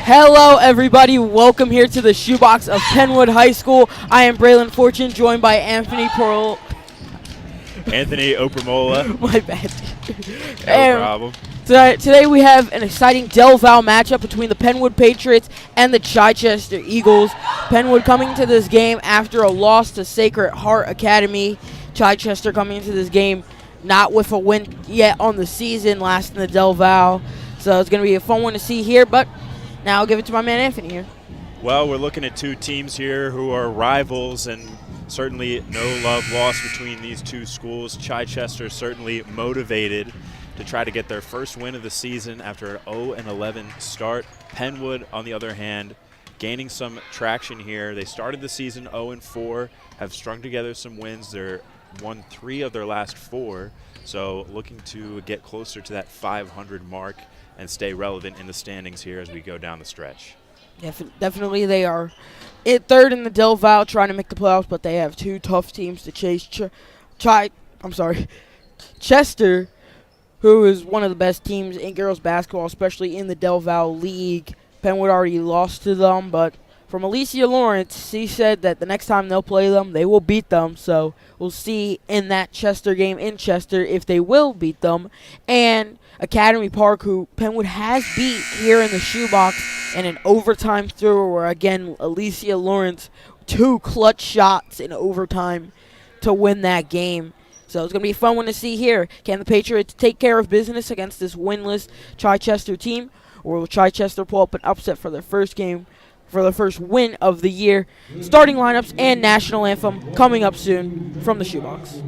Hello, everybody. Welcome here to the shoebox of Penwood High School. I am Braylon Fortune, joined by Anthony Pearl. Anthony Opramola. My bad. No problem. Today we have an exciting Del Val matchup between the Penwood Patriots and the Chichester Eagles. Penwood coming to this game after a loss to Sacred Heart Academy. Chichester coming into this game not with a win yet on the season, last in the Del Val. So it's going to be a fun one to see here, but now I'll give it to my man Anthony here. Well, we're looking at two teams here who are rivals, and certainly no love lost between these two schools. Chichester certainly motivated to try to get their first win of the season after an 0-11 start. Penwood, on the other hand, gaining some traction here. They started the season 0-4, have strung together some wins. They're won 3 of their last 4, so looking to get closer to that 500 mark and stay relevant in the standings here as we go down the stretch. Definitely they are third in the Del Val trying to make the playoffs, but they have 2 tough teams to chase. Chester, who is one of the best teams in girls basketball, especially in the Del Val League. Penwood already lost to them, but from Alicia Lawrence, she said that the next time they'll play them, they will beat them. So we'll see in that Chester game in Chester if they will beat them. And Academy Park, who Penwood has beat here in the shoebox in an overtime throw, where again Alicia Lawrence 2 clutch shots in overtime to win that game. So it's going to be a fun one to see here. Can the Patriots take care of business against this winless Chichester team, or will Chichester pull up an upset for their first game, for the first win of the year? Starting lineups and national anthem coming up soon from the shoebox.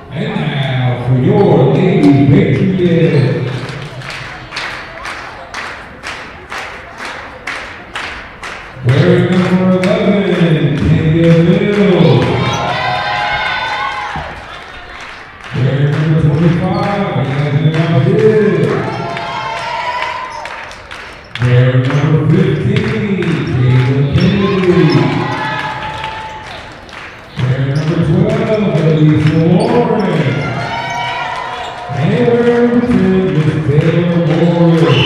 And now for your Lady Patriots. Wearing number 11, Kenya Mills. Wearing number 25, Anthony Aldiz. Wearing number 15, Taylor Kennedy. Wearing number 12, Elisa Lawrence. And wearing number 10, Miss Taylor Morris.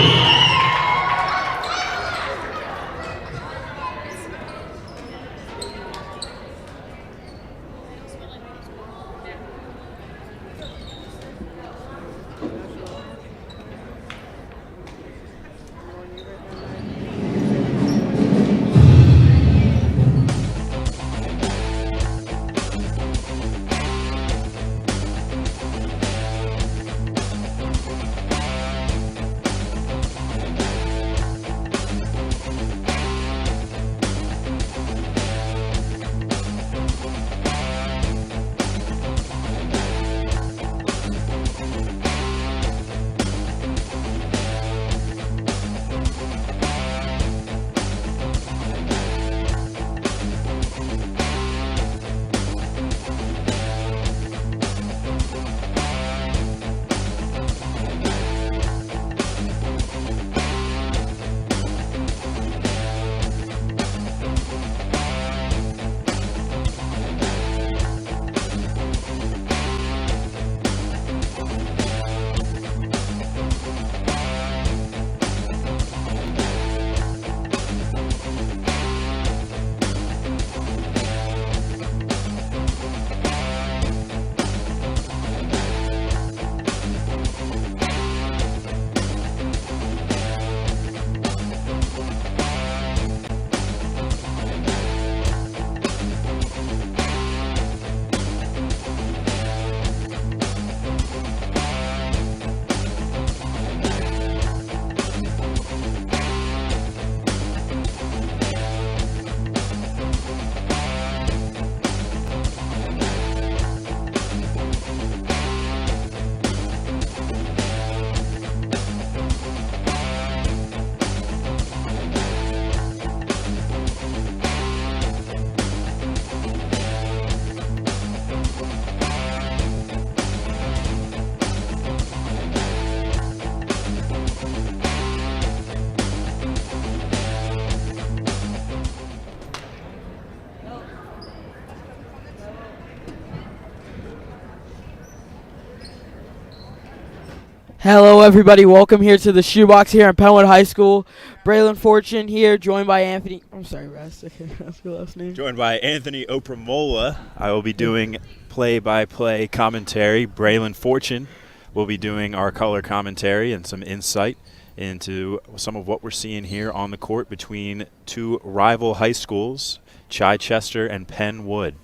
Hello, everybody. Welcome here to the Shoebox here in Penwood High School. Braylon Fortune here, joined by Anthony. I'm sorry, Russ. Okay, that's your last name. Joined by Anthony Opramola. I will be doing play-by-play commentary. Braylon Fortune will be doing our color commentary and some insight into some of what we're seeing here on the court between two rival high schools, Chichester and Penn Wood.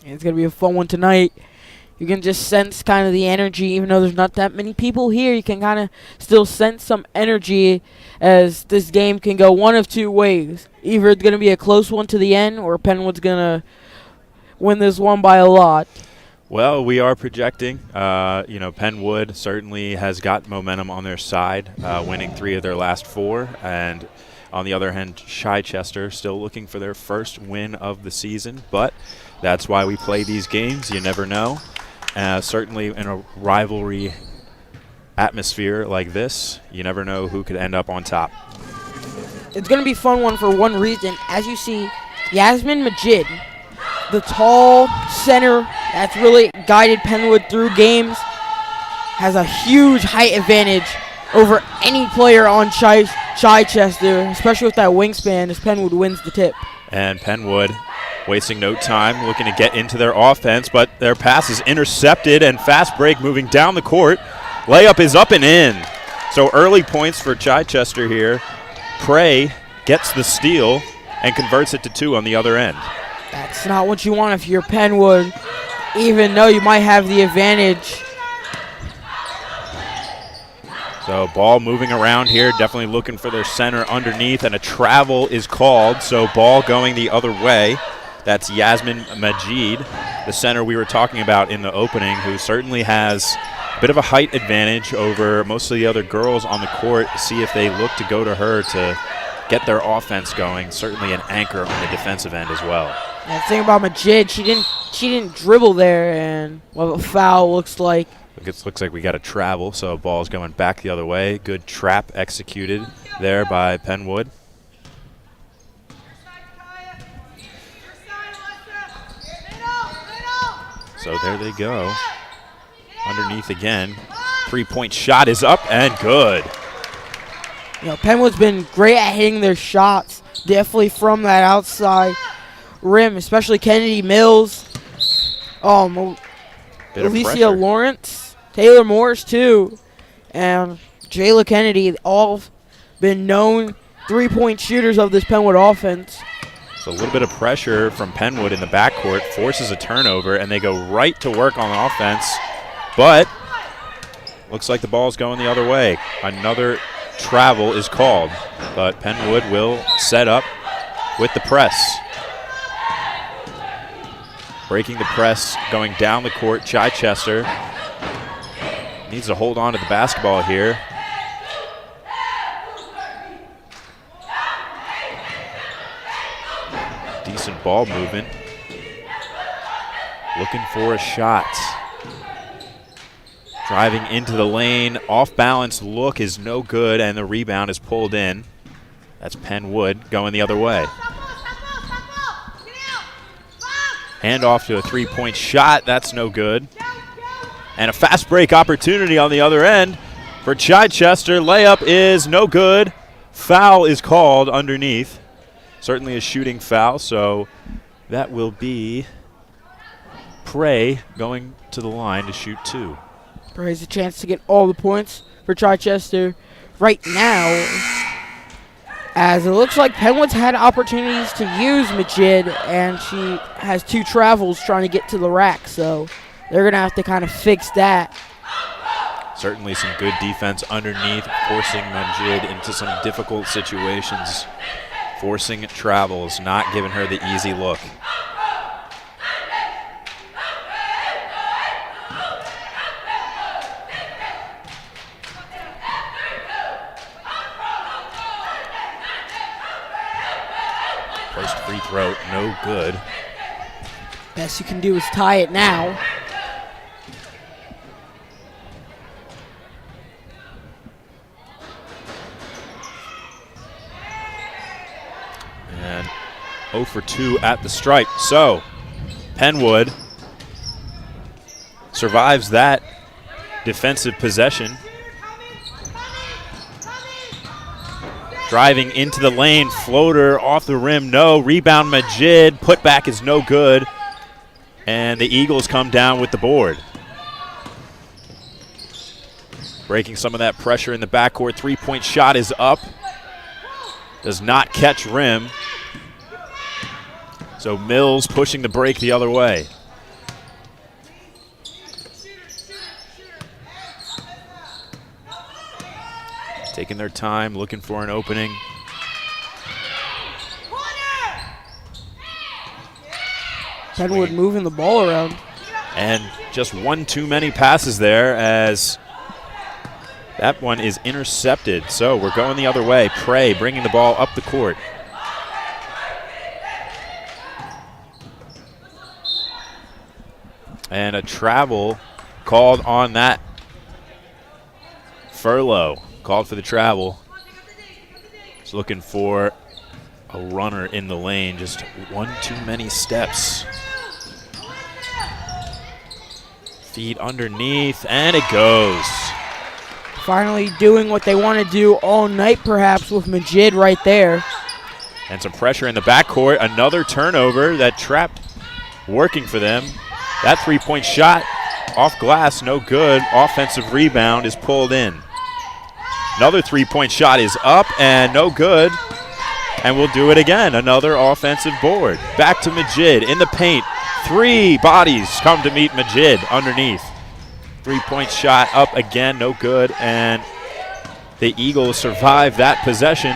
And it's going to be a fun one tonight. You can just sense kind of the energy, even though there's not that many people here. You can kind of still sense some energy as this game can go one of two ways. Either it's going to be a close one to the end, or Penwood's going to win this one by a lot. Well, we are projecting. Penn Wood certainly has got momentum on their side, winning 3 of their last 4. And on the other hand, Chichester still looking for their first win of the season. But that's why we play these games. You never know. Certainly in a rivalry atmosphere like this, you never know who could end up on top. It's going to be a fun one for one reason. As you see, Yasmin Majid, the tall center that's really guided Penwood through games, has a huge height advantage over any player on Chichester, especially with that wingspan, as Penwood wins the tip. And Penwood wasting no time, looking to get into their offense, but their pass is intercepted, and fast break moving down the court. Layup is up and in. So early points for Chichester here. Prey gets the steal and converts it to 2 on the other end. That's not what you want if you're Penwood, even though you might have the advantage. So ball moving around here, definitely looking for their center underneath, and a travel is called, so ball going the other way. That's Yasmin Majid, the center we were talking about in the opening, who certainly has a bit of a height advantage over most of the other girls on the court. See if they look to go to her to get their offense going. Certainly an anchor on the defensive end as well. And the thing about Majid, she didn't dribble there, and a foul looks like. It looks like we got a travel, so ball's going back the other way. Good trap executed there by Penn Wood. So there they go. Underneath again. 3-point shot is up and good. Penwood's been great at hitting their shots, definitely from that outside rim, especially Kennedy Mills, Alicia Lawrence, Taylor Morris too, and Jayla Kennedy, all been known 3-point shooters of this Penwood offense. So a little bit of pressure from Penwood in the backcourt forces a turnover, and they go right to work on offense. But looks like the ball's going the other way. Another travel is called, but Penwood will set up with the press. Breaking the press, going down the court. Chichester needs to hold on to the basketball here. Decent ball movement. Looking for a shot. Driving into the lane. Off balance look is no good, and the rebound is pulled in. That's Penn Wood going the other way. Hand off to a 3-point shot. That's no good. And a fast break opportunity on the other end for Chichester. Layup is no good. Foul is called underneath. Certainly a shooting foul, so that will be Prey going to the line to shoot 2. Prey has a chance to get all the points for Chichester right now, as it looks like Penwood's had opportunities to use Majid, and she has 2 travels trying to get to the rack, so they're going to have to kind of fix that. Certainly some good defense underneath, forcing Majid into some difficult situations. Forcing travels, not giving her the easy look. First free throw, no good. Best you can do is tie it now. And 0 for 2 at the stripe. So Penwood survives that defensive possession Driving into the lane, floater off the rim, no. Rebound Majid, putback is no good. And the Eagles come down with the board. Breaking some of that pressure in the backcourt. Three-point shot is up. Does not catch rim. So Mills pushing the break the other way. Taking their time, looking for an opening. Penwood moving the ball around. And just one too many passes there as that one is intercepted. So we're going the other way. Prey bringing the ball up the court. And a travel called on that. Furlow called for the travel. He's looking for a runner in the lane. Just one too many steps. Feet underneath, and it goes. Finally doing what they want to do all night, perhaps, with Majid right there. And some pressure in the backcourt. Another turnover. That trap working for them. That three-point shot off glass, no good. Offensive rebound is pulled in. Another three-point shot is up and no good. And we'll do it again. Another offensive board. Back to Majid in the paint. Three bodies come to meet Majid underneath. Three-point shot up again, no good. And the Eagles survive that possession.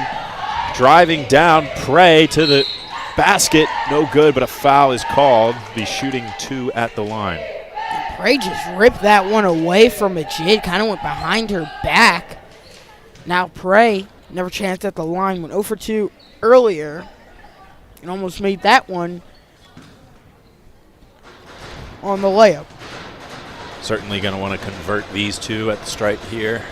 Driving down, Prey to the basket, no good, but a foul is called. Be shooting two at the line. Prey just ripped that one away from Majid, kind of went behind her back. Now Prey, never chanced at the line, went 0 for 2 earlier and almost made that one on the layup. Certainly going to want to convert these two at the stripe here.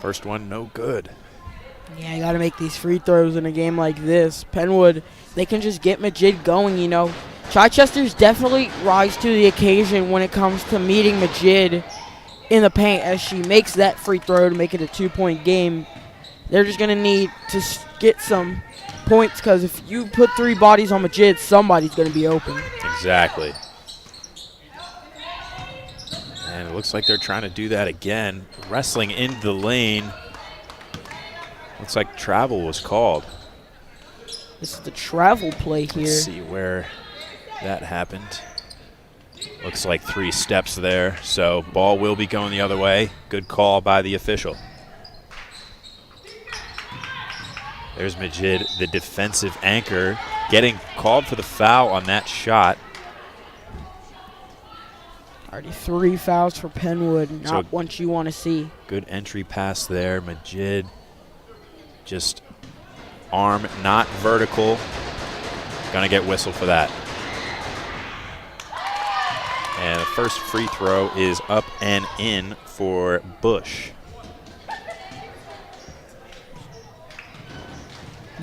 First one, no good. Yeah, you got to make these free throws in a game like this. Penwood, they can just get Majid going, you know. Chichester's definitely rise to the occasion when it comes to meeting Majid in the paint as she makes that free throw to make it a 2-point game. They're just going to need to get some points because if you put three bodies on Majid, somebody's going to be open. Exactly. And it looks like they're trying to do that again. Wrestling into the lane. Looks like travel was called. This is the travel play here. Let's see where that happened. Looks like 3 steps there, so ball will be going the other way. Good call by the official. There's Majid, the defensive anchor, getting called for the foul on that shot. Already 3 fouls for Penwood, not what you want to see. Good entry pass there. Majid just arm not vertical. Gonna get whistled for that. And the first free throw is up and in for Bush.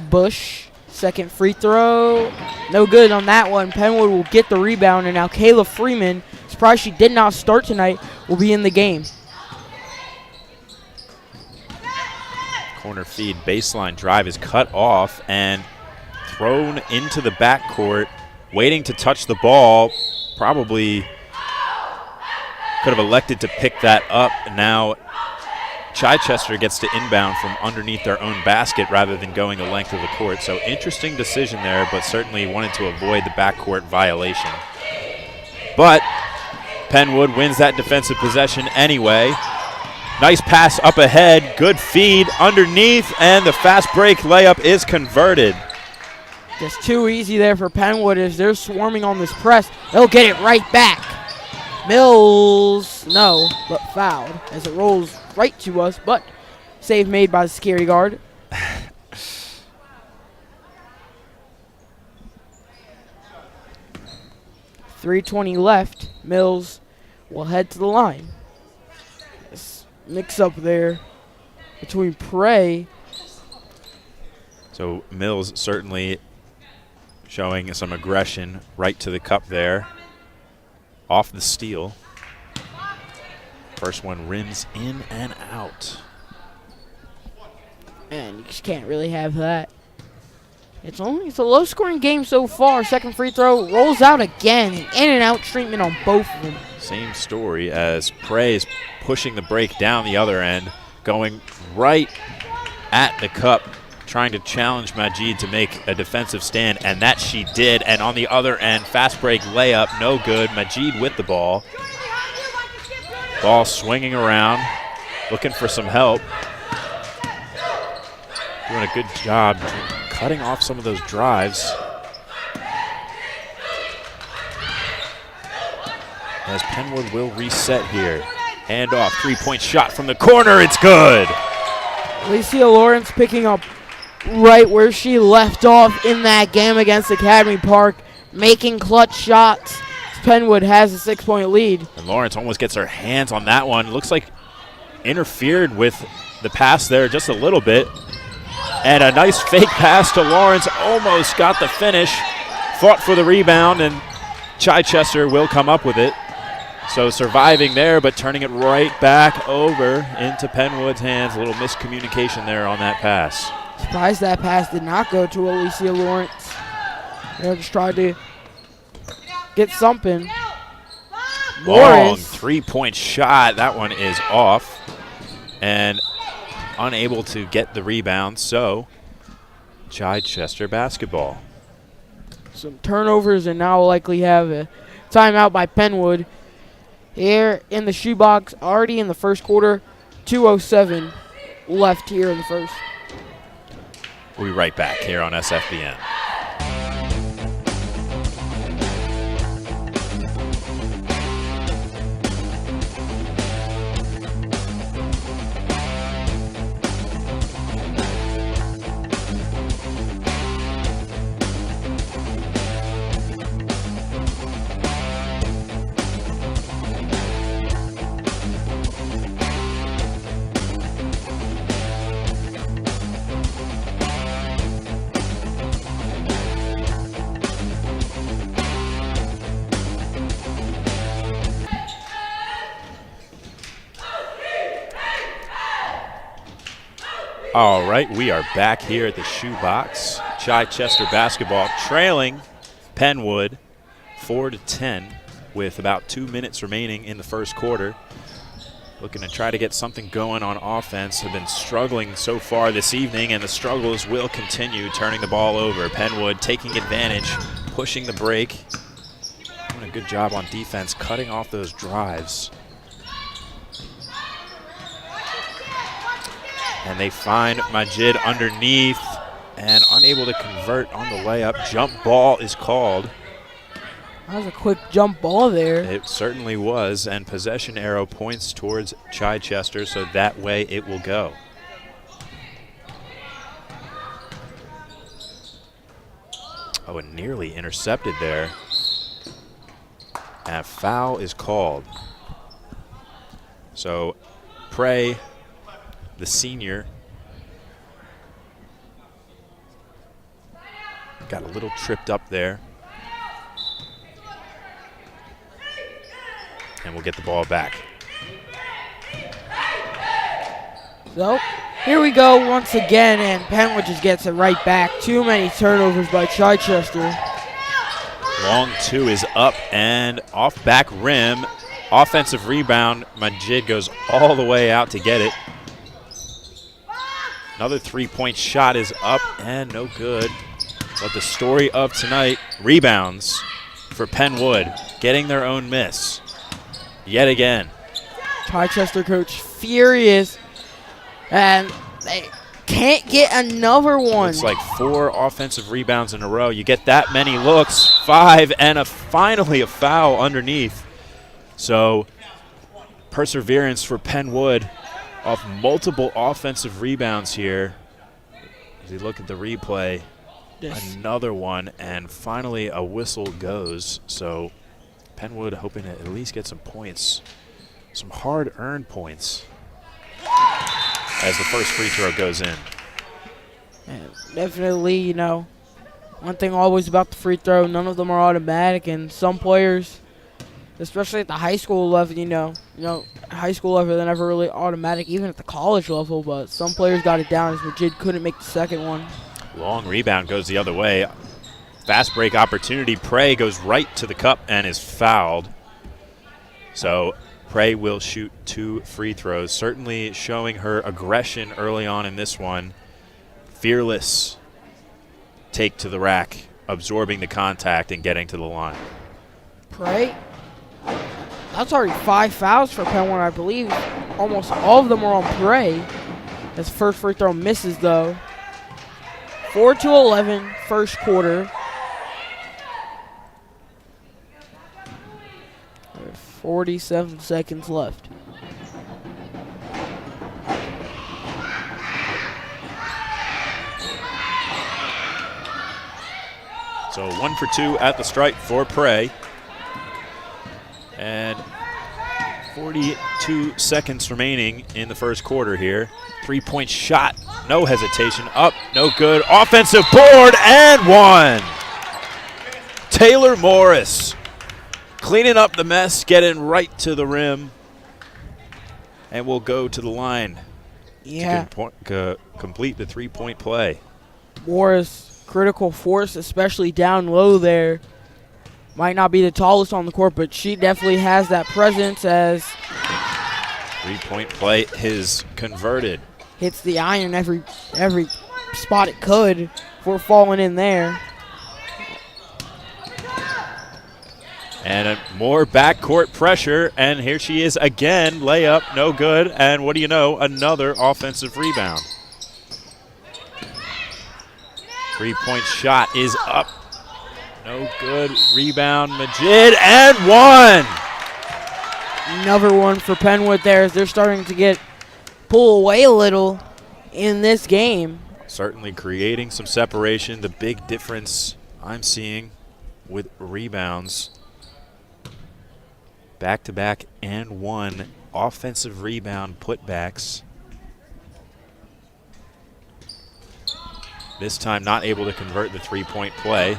Bush, second free throw. No good on that one. Penwood will get the rebound, and now Kayla Freeman, surprised she did not start tonight, will be in the game. Corner feed, baseline drive is cut off and thrown into the backcourt, waiting to touch the ball. Probably could have elected to pick that up. Now Chichester gets to inbound from underneath their own basket rather than going the length of the court. So interesting decision there, but certainly wanted to avoid the backcourt violation. But Penwood wins that defensive possession anyway. Nice pass up ahead, good feed underneath, and the fast break layup is converted. Just too easy there for Penwood as they're swarming on this press. They'll get it right back. Mills, no, but fouled as it rolls right to us, but save made by the security guard. .320 left. Mills will head to the line. This mix up there between Prey. So Mills certainly showing some aggression right to the cup there. Off the steal. First one rims in and out. And you just can't really have that. It's a low-scoring game so far. Second free throw rolls out again. In and out treatment on both of them. Same story as Prey is pushing the break down the other end, going right at the cup, trying to challenge Majid to make a defensive stand, and that she did. And on the other end, fast break layup, no good. Majid with the ball. Ball swinging around, looking for some help. Doing a good job cutting off some of those drives. As Penwood will reset here. Hand off, three-point shot from the corner, it's good. Alicia Lawrence picking up right where she left off in that game against Academy Park, making clutch shots. Penwood has a 6-point lead. And Lawrence almost gets her hands on that one. Looks like interfered with the pass there just a little bit. And a nice fake pass to Lawrence, almost got the finish. Fought for the rebound, and Chichester will come up with it. So surviving there, but turning it right back over into Penwood's hands. A little miscommunication there on that pass. Surprised that pass did not go to Alicia Lawrence. They just tried to get something. Long three-point shot. That one is off. And unable to get the rebound, so Chichester basketball. Some turnovers, and now will likely have a timeout by Penwood. Here in the shoebox, already in the first quarter, 2:07 left here in the first. We'll be right back here on SFBN. All right, we are back here at the shoebox. Chichester basketball trailing Penwood 4-10 with about 2 minutes remaining in the first quarter. Looking to try to get something going on offense. Have been struggling so far this evening, and the struggles will continue, turning the ball over. Penwood taking advantage, pushing the break. Doing a good job on defense, cutting off those drives. And they find Majid underneath and unable to convert on the layup. Jump ball is called. That was a quick jump ball there. It certainly was, and possession arrow points towards Chichester, so that way it will go. Oh, and nearly intercepted there. And a foul is called. So Prey, the senior, got a little tripped up there. And we'll get the ball back. So here we go once again, and Penwood just gets it right back. Too many turnovers by Chichester. Long two is up and off back rim. Offensive rebound. Majid goes all the way out to get it. Another three-point shot is up and no good. But the story of tonight, rebounds for Penwood, getting their own miss yet again. Chichester coach furious, and they can't get another one. It's like 4 offensive rebounds in a row. You get that many looks, 5, and finally a foul underneath. So perseverance for Penwood off multiple offensive rebounds here. As you look at the replay, another one, and finally a whistle goes. So Penwood hoping to at least get some points, some hard-earned points, as the first free throw goes in. Yeah, definitely, you know, one thing always about the free throw, none of them are automatic, and some players especially at the high school level. High school level, they're never really automatic, even at the college level. But some players got it down, as Majid couldn't make the second one. Long rebound goes the other way. Fast break opportunity. Prey goes right to the cup and is fouled. So Prey will shoot 2 free throws, certainly showing her aggression early on in this one. Fearless take to the rack, absorbing the contact and getting to the line. Prey, that's already 5 fouls for Penn, I believe. Almost all of them are on Prey. His first free throw misses, though. 4-11, first quarter. 47 seconds left. So 1 for 2 at the stripe for Prey. And 42 seconds remaining in the first quarter here. 3-point shot, no hesitation, up, no good. Offensive board and 1. Taylor Morris cleaning up the mess, getting right to the rim. And we'll go to the line to complete the 3-point play. Morris, critical force, especially down low there. Might not be the tallest on the court, but she definitely has that presence as 3-point play is converted. Hits the iron every spot it could before falling in there. And more backcourt pressure, and here she is again. Layup, no good, and what do you know, another offensive rebound. 3-point shot is up. No good. Rebound, Majid, and 1. Another one for Penwood there as they're starting to pull away a little in this game. Certainly creating some separation. The big difference I'm seeing with rebounds. Back-to-back and 1 offensive rebound putbacks. This time not able to convert the 3-point play.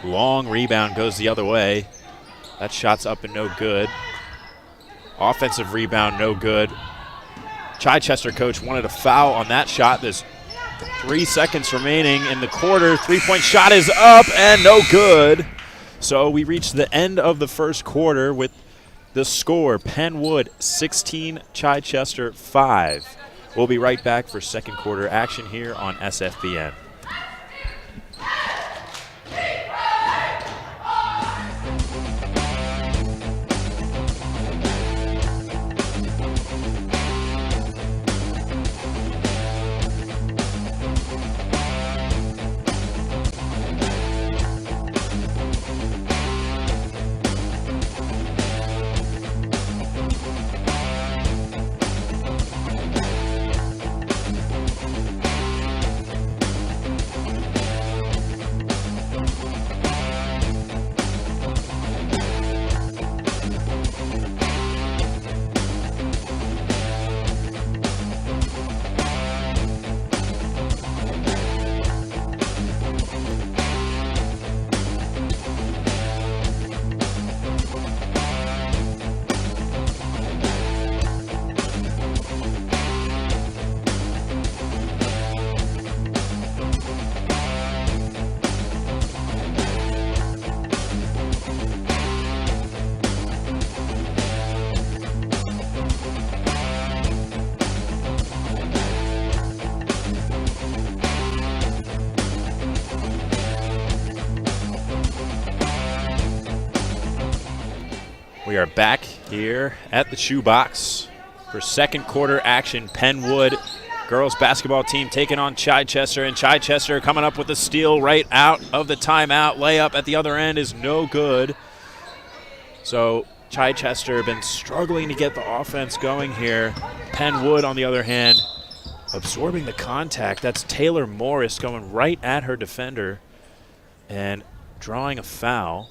Long rebound goes the other way. That shot's up and no good. Offensive rebound, no good. Chichester coach wanted a foul on that shot. There's 3 seconds remaining in the quarter. 3-point shot is up and no good. So we reach the end of the first quarter with the score, Penwood 16, Chichester 5. We'll be right back for second quarter action here on SFBN. We are back here at the shoebox for second quarter action. Penwood girls basketball team taking on Chichester, and Chichester coming up with a steal right out of the timeout. Layup at the other end is no good. So Chichester been struggling to get the offense going here. Penwood, on the other hand, absorbing the contact. That's Taylor Morris going right at her defender and drawing a foul.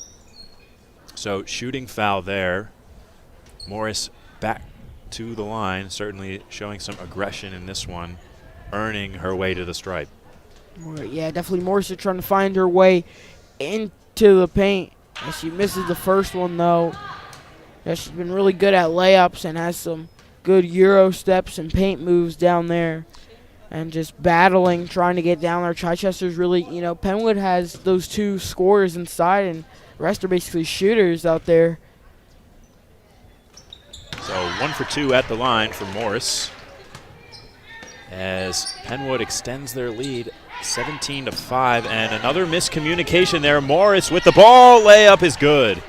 So shooting foul there. Morris back to the line, certainly showing some aggression in this one, earning her way to the stripe. Yeah, definitely Morris is trying to find her way into the paint And she misses the first one, though. Yeah, she's been really good at layups and has some good Euro steps and paint moves down there. And just battling, trying to get down there. Chichester's really, Penwood has those two scorers inside, and the rest are basically shooters out there. So 1 for 2 at the line for Morris, as Penwood extends their lead 17-5, and another miscommunication there. Morris with the ball, layup is good.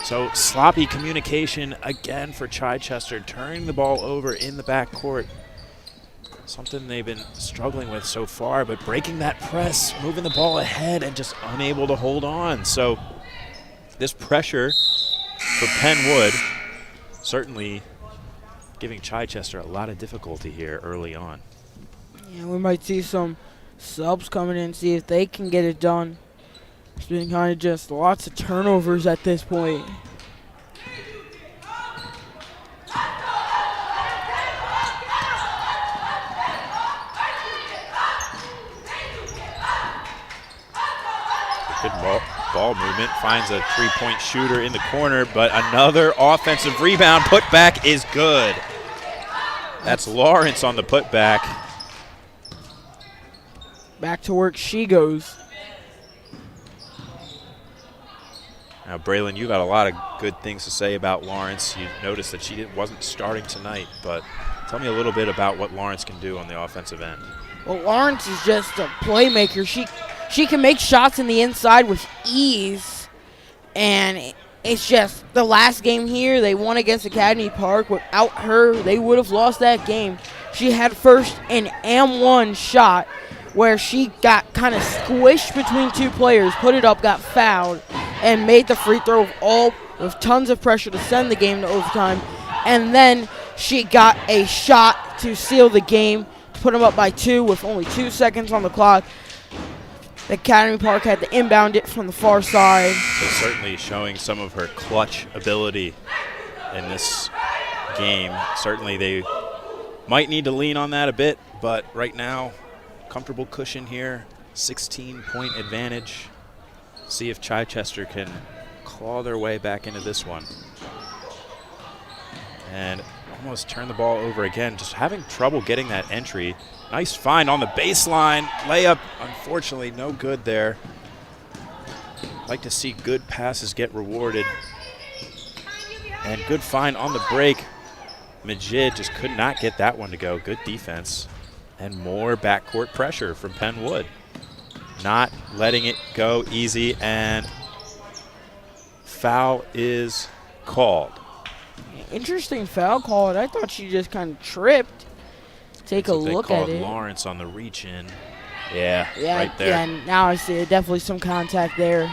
So sloppy communication again for Chichester, turning the ball over in the backcourt. Something they've been struggling with so far, but breaking that press, moving the ball ahead, and just unable to hold on. So this pressure for Penwood certainly giving Chichester a lot of difficulty here early on. Yeah, we might see some subs coming in, see if they can get it done. It's been kind of just lots of turnovers at this point. Good ball movement, finds a three-point shooter in the corner, but another offensive rebound. Putback is good. That's Lawrence on the putback. Back to work she goes. Now, Braylon, you got a lot of good things to say about Lawrence. You noticed that she wasn't starting tonight, but tell me a little bit about what Lawrence can do on the offensive end. Well, Lawrence is just a playmaker. She can make shots in the inside with ease, and it's just the last game here, they won against Academy Park. Without her, they would have lost that game. She had first an M1 shot where she got kind of squished between two players, put it up, got fouled, and made the free throw with tons of pressure to send the game to overtime. And then she got a shot to seal the game, to put them up by 2 with only 2 seconds on the clock. The Academy Park had to inbound it from the far side. So certainly showing some of her clutch ability in this game. Certainly they might need to lean on that a bit, but right now, comfortable cushion here, 16-point advantage. See if Chichester can claw their way back into this one. And almost turn the ball over again, just having trouble getting that entry. Nice find on the baseline. Layup, unfortunately, no good there. Like to see good passes get rewarded. And good find on the break. Majid just could not get that one to go. Good defense. And more backcourt pressure from Penwood. Not letting it go easy, and foul is called. Interesting foul call, and I thought she just kind of tripped. Take a look at it. They called Lawrence on the reach-in. Yeah, Yeah, right there. yeah, now I see it. Definitely some contact there.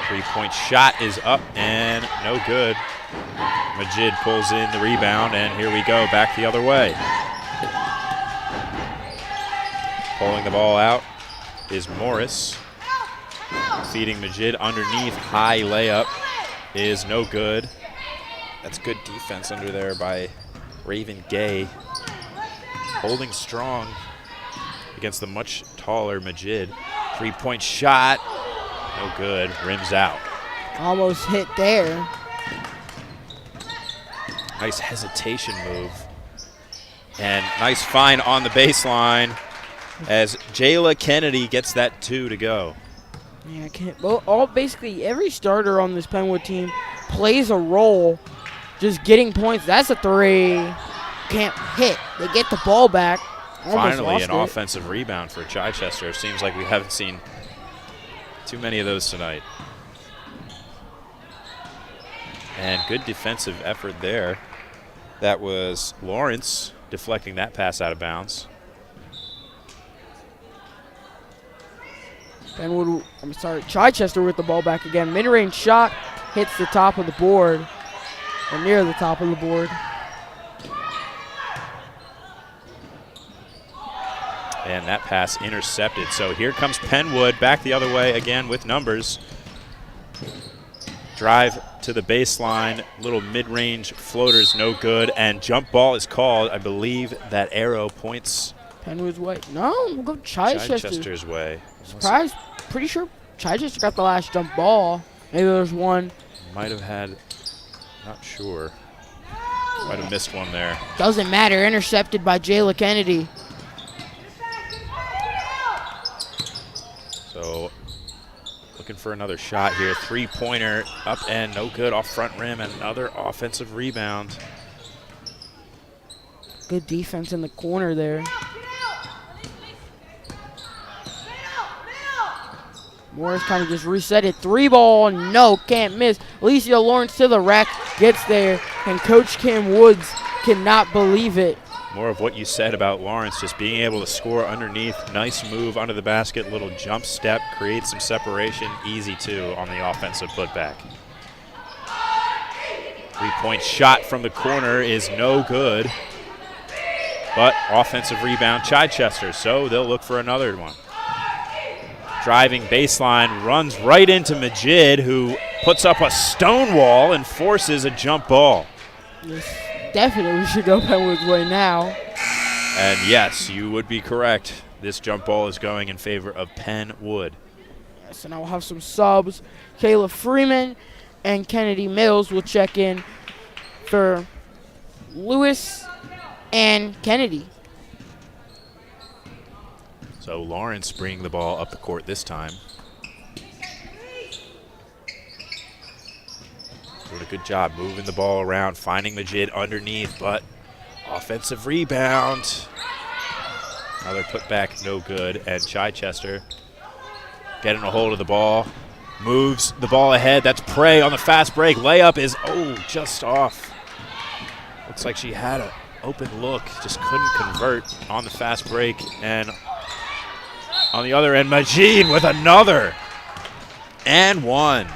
Three-point shot is up and no good. Majid pulls in the rebound, and here we go, back the other way. Pulling the ball out is Morris. Feeding Majid underneath, high layup is no good. That's good defense under there by Raven Gay. Holding strong against the much taller Majid. Three-point shot, no good, rims out. Almost hit there. Nice hesitation move. And nice find on the baseline as Jayla Kennedy gets that 2 to go. Yeah, basically every starter on this Penwood team plays a role, just getting points. That's a 3. Can't hit. They get the ball back. Finally, an offensive rebound for Chichester. Seems like we haven't seen too many of those tonight. And good defensive effort there. That was Lawrence deflecting that pass out of bounds. Chichester with the ball back again. Mid-range shot hits the top of the board, or near the top of the board. And that pass intercepted. So here comes Penwood back the other way again with numbers. Drive to the baseline, little mid-range floaters, no good, and jump ball is called. I believe that arrow points Penwood's way. No, we'll go Chichester. Chichester's way. Surprise. Pretty sure Chichester got the last jump ball. Maybe there's one. Might have had, not sure. Might have missed one there. Doesn't matter. Intercepted by Jayla Kennedy. So looking for another shot here. Three-pointer up and no good off front rim, and another offensive rebound. Good defense in the corner there. Morris kind of just reset it. Three ball, no, can't miss. Alicia Lawrence to the rack, gets there, and Coach Kim Woods cannot believe it. More of what you said about Lawrence, just being able to score underneath. Nice move under the basket, little jump step, creates some separation. Easy, too, on the offensive putback. Three-point shot from the corner is no good. But offensive rebound, Chichester, so they'll look for another one. Driving baseline, runs right into Majid, who puts up a stone wall and forces a jump ball. This definitely should go Penwood's way now. And yes, you would be correct. This jump ball is going in favor of Penn Wood. Yes, and I'll have some subs. Kayla Freeman and Kennedy Mills will check in for Lewis and Kennedy. So Lawrence bringing the ball up the court this time. Doing a good job moving the ball around, finding Majid underneath, but offensive rebound. Another putback, no good, and Chichester getting a hold of the ball. Moves the ball ahead, that's Prey on the fast break. Layup is, just off. Looks like she had an open look, just couldn't convert on the fast break, and on the other end, Majid with another. And one.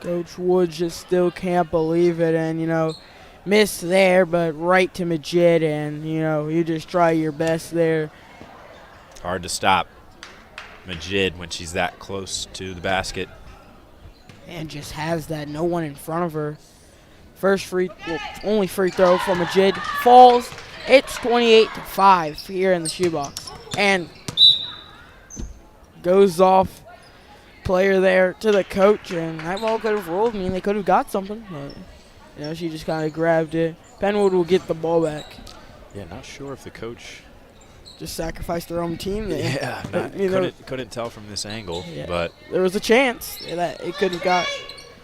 Coach Woods just still can't believe it, and, missed there, but right to Majid, and, you just try your best there. Hard to stop Majid when she's that close to the basket. And just has that, no one in front of her. Only free throw from Majid falls. It's 28-5 here in the shoebox. And goes off player there to the coach, and that ball could have rolled. They could have got something, but she just kind of grabbed it. Penwood will get the ball back. Yeah, not sure if the coach just sacrificed their own team there. Yeah, couldn't tell from this angle, but there was a chance that it could have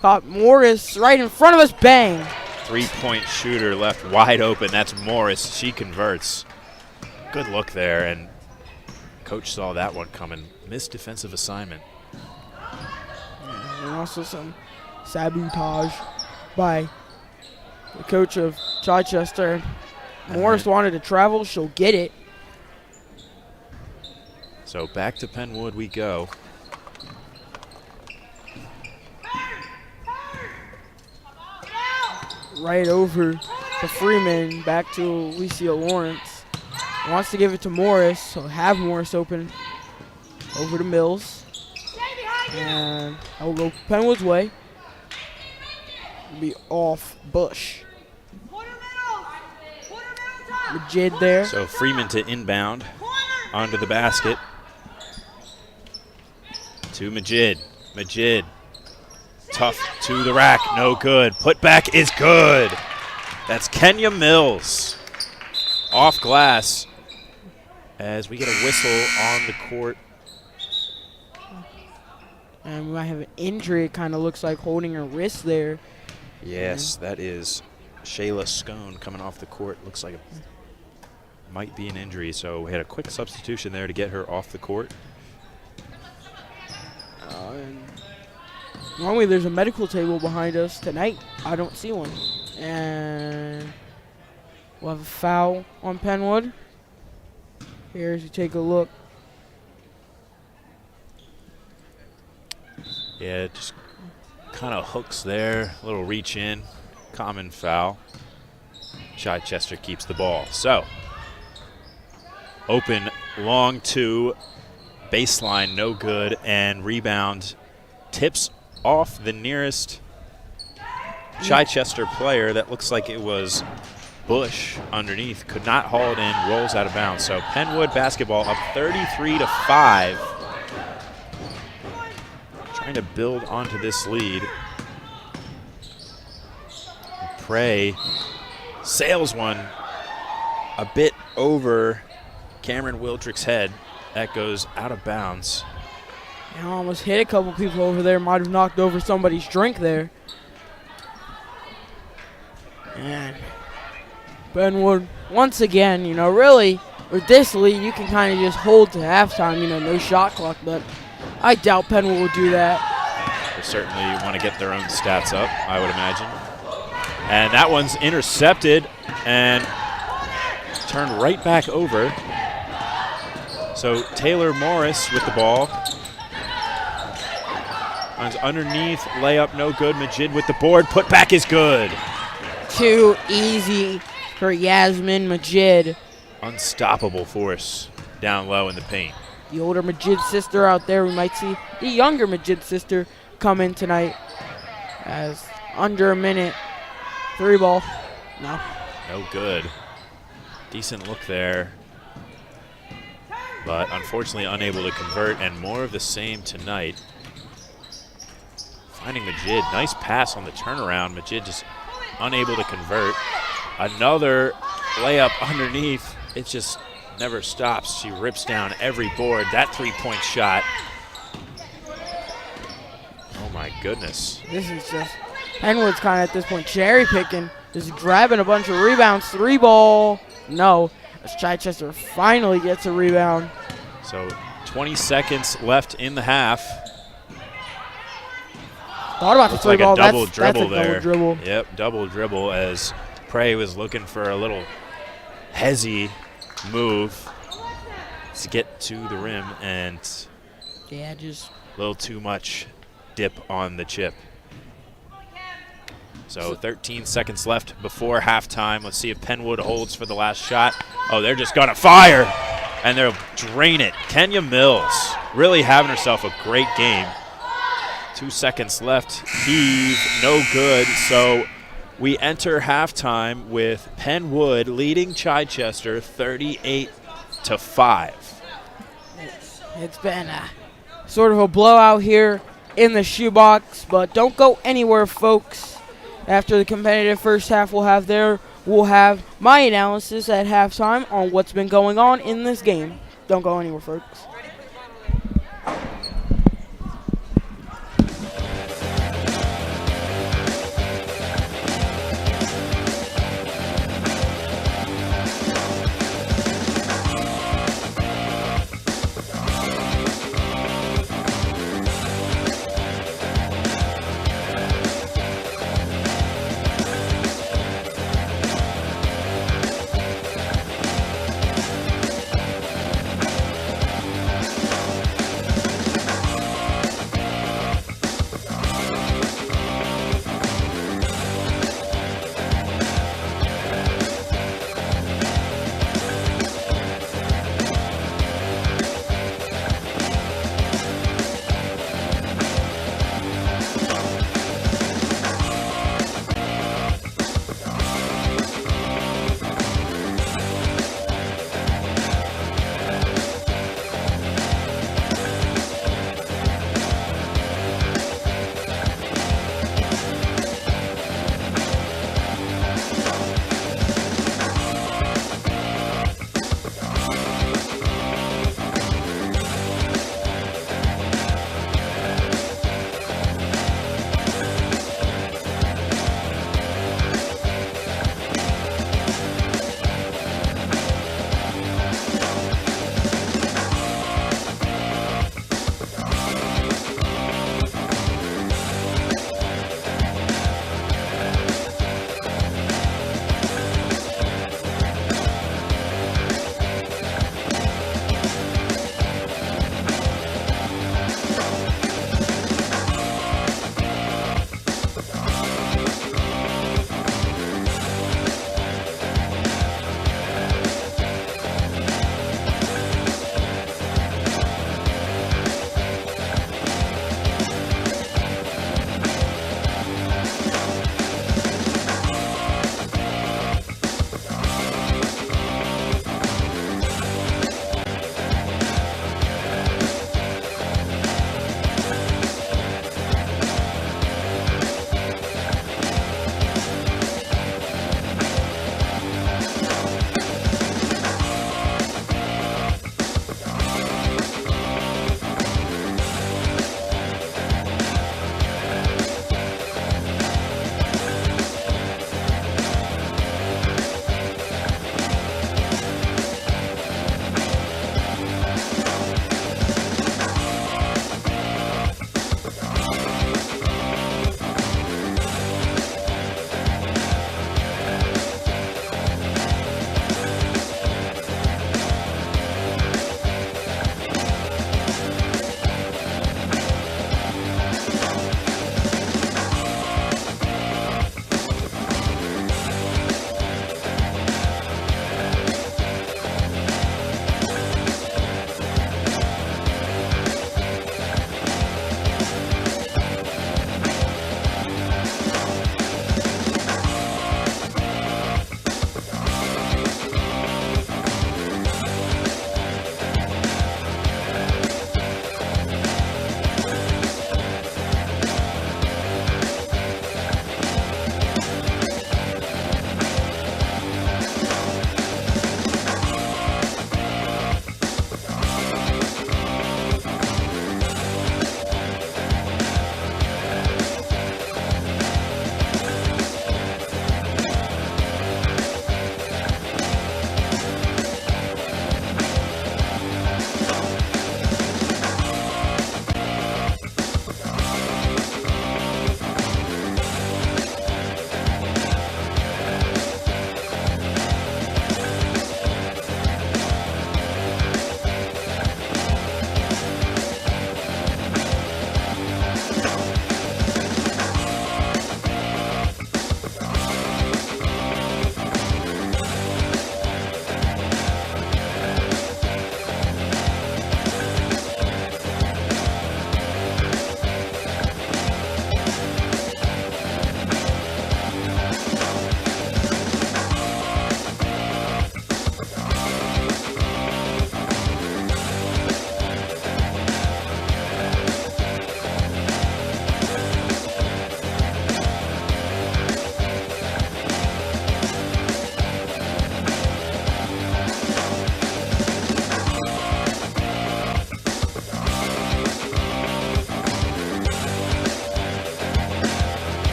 caught Morris right in front of us. Bang! Three-point shooter left wide open. That's Morris. She converts. Good look there, and coach saw that one coming. Missed defensive assignment. And also some sabotage by the coach of Chichester. Morris wanted to travel. She'll get it. So back to Penn Wood we go. Right over to Freeman, back to Alicia Lawrence. Wants to give it to Morris, so have Morris open over to Mills. And I will go Penwood's way. It'll be off Bush. Majid there. So Freeman to inbound onto the basket. To Majid. Majid. Tough to the rack, no good. Putback is good. That's Kenya Mills. Off glass as we get a whistle on the court. And we might have an injury. It kind of looks like holding her wrist there. Yes, that is Shayla Scone coming off the court. Looks like it might be an injury, so we had a quick substitution there to get her off the court. Normally there's a medical table behind us. Tonight, I don't see one. And we'll have a foul on Penwood. Here as you take a look. Yeah, just kind of hooks there. A little reach in. Common foul. Chichester keeps the ball. So, open long two. Baseline, no good. And rebound tips off the nearest Chichester player. That looks like it was Bush underneath. Could not haul it in, rolls out of bounds. So Penwood basketball up 33-5. Trying to build onto this lead. Prey sails one a bit over Cameron Wildrick's head. That goes out of bounds. And almost hit a couple people over there. Might have knocked over somebody's drink there. And Penwood, once again, really, with this lead, you can kind of just hold to halftime, no shot clock. But I doubt Penwood will do that. They certainly want to get their own stats up, I would imagine. And that one's intercepted and turned right back over. So Taylor Morris with the ball. Runs underneath, layup no good. Majid with the board, put back is good. Too easy for Yasmin Majid. Unstoppable force down low in the paint. The older Majid sister out there, we might see the younger Majid sister come in tonight. As under a minute. 3 ball. No. No good. Decent look there. But unfortunately unable to convert, and more of the same tonight. Finding Majid. Nice pass on the turnaround. Majid just unable to convert. Another layup underneath. It just never stops. She rips down every board. That 3-point shot. Oh my goodness. This is just Penwood's kind of at this point cherry picking, just grabbing a bunch of rebounds. 3 ball. No. As Chichester finally gets a rebound. So 20 seconds left in the half. Thought about the 3 like ball. a double That's dribble a there. Double dribble. Yep, double dribble as Prey was looking for a little hezzy move to get to the rim, and Yeah, just a little too much dip on the chip. So 13 seconds left before halftime. Let's see if Penwood holds for the last shot. Oh, they're just going to fire, and they'll drain it. Kenya Mills really having herself a great game. 2 seconds left. Heave, no good. So we enter halftime with Penwood leading Chichester 38-5. it's been sort of a blowout here in the shoebox, but don't go anywhere, folks. After the competitive first half, we'll have my analysis at halftime on what's been going on in this game. Don't go anywhere, folks.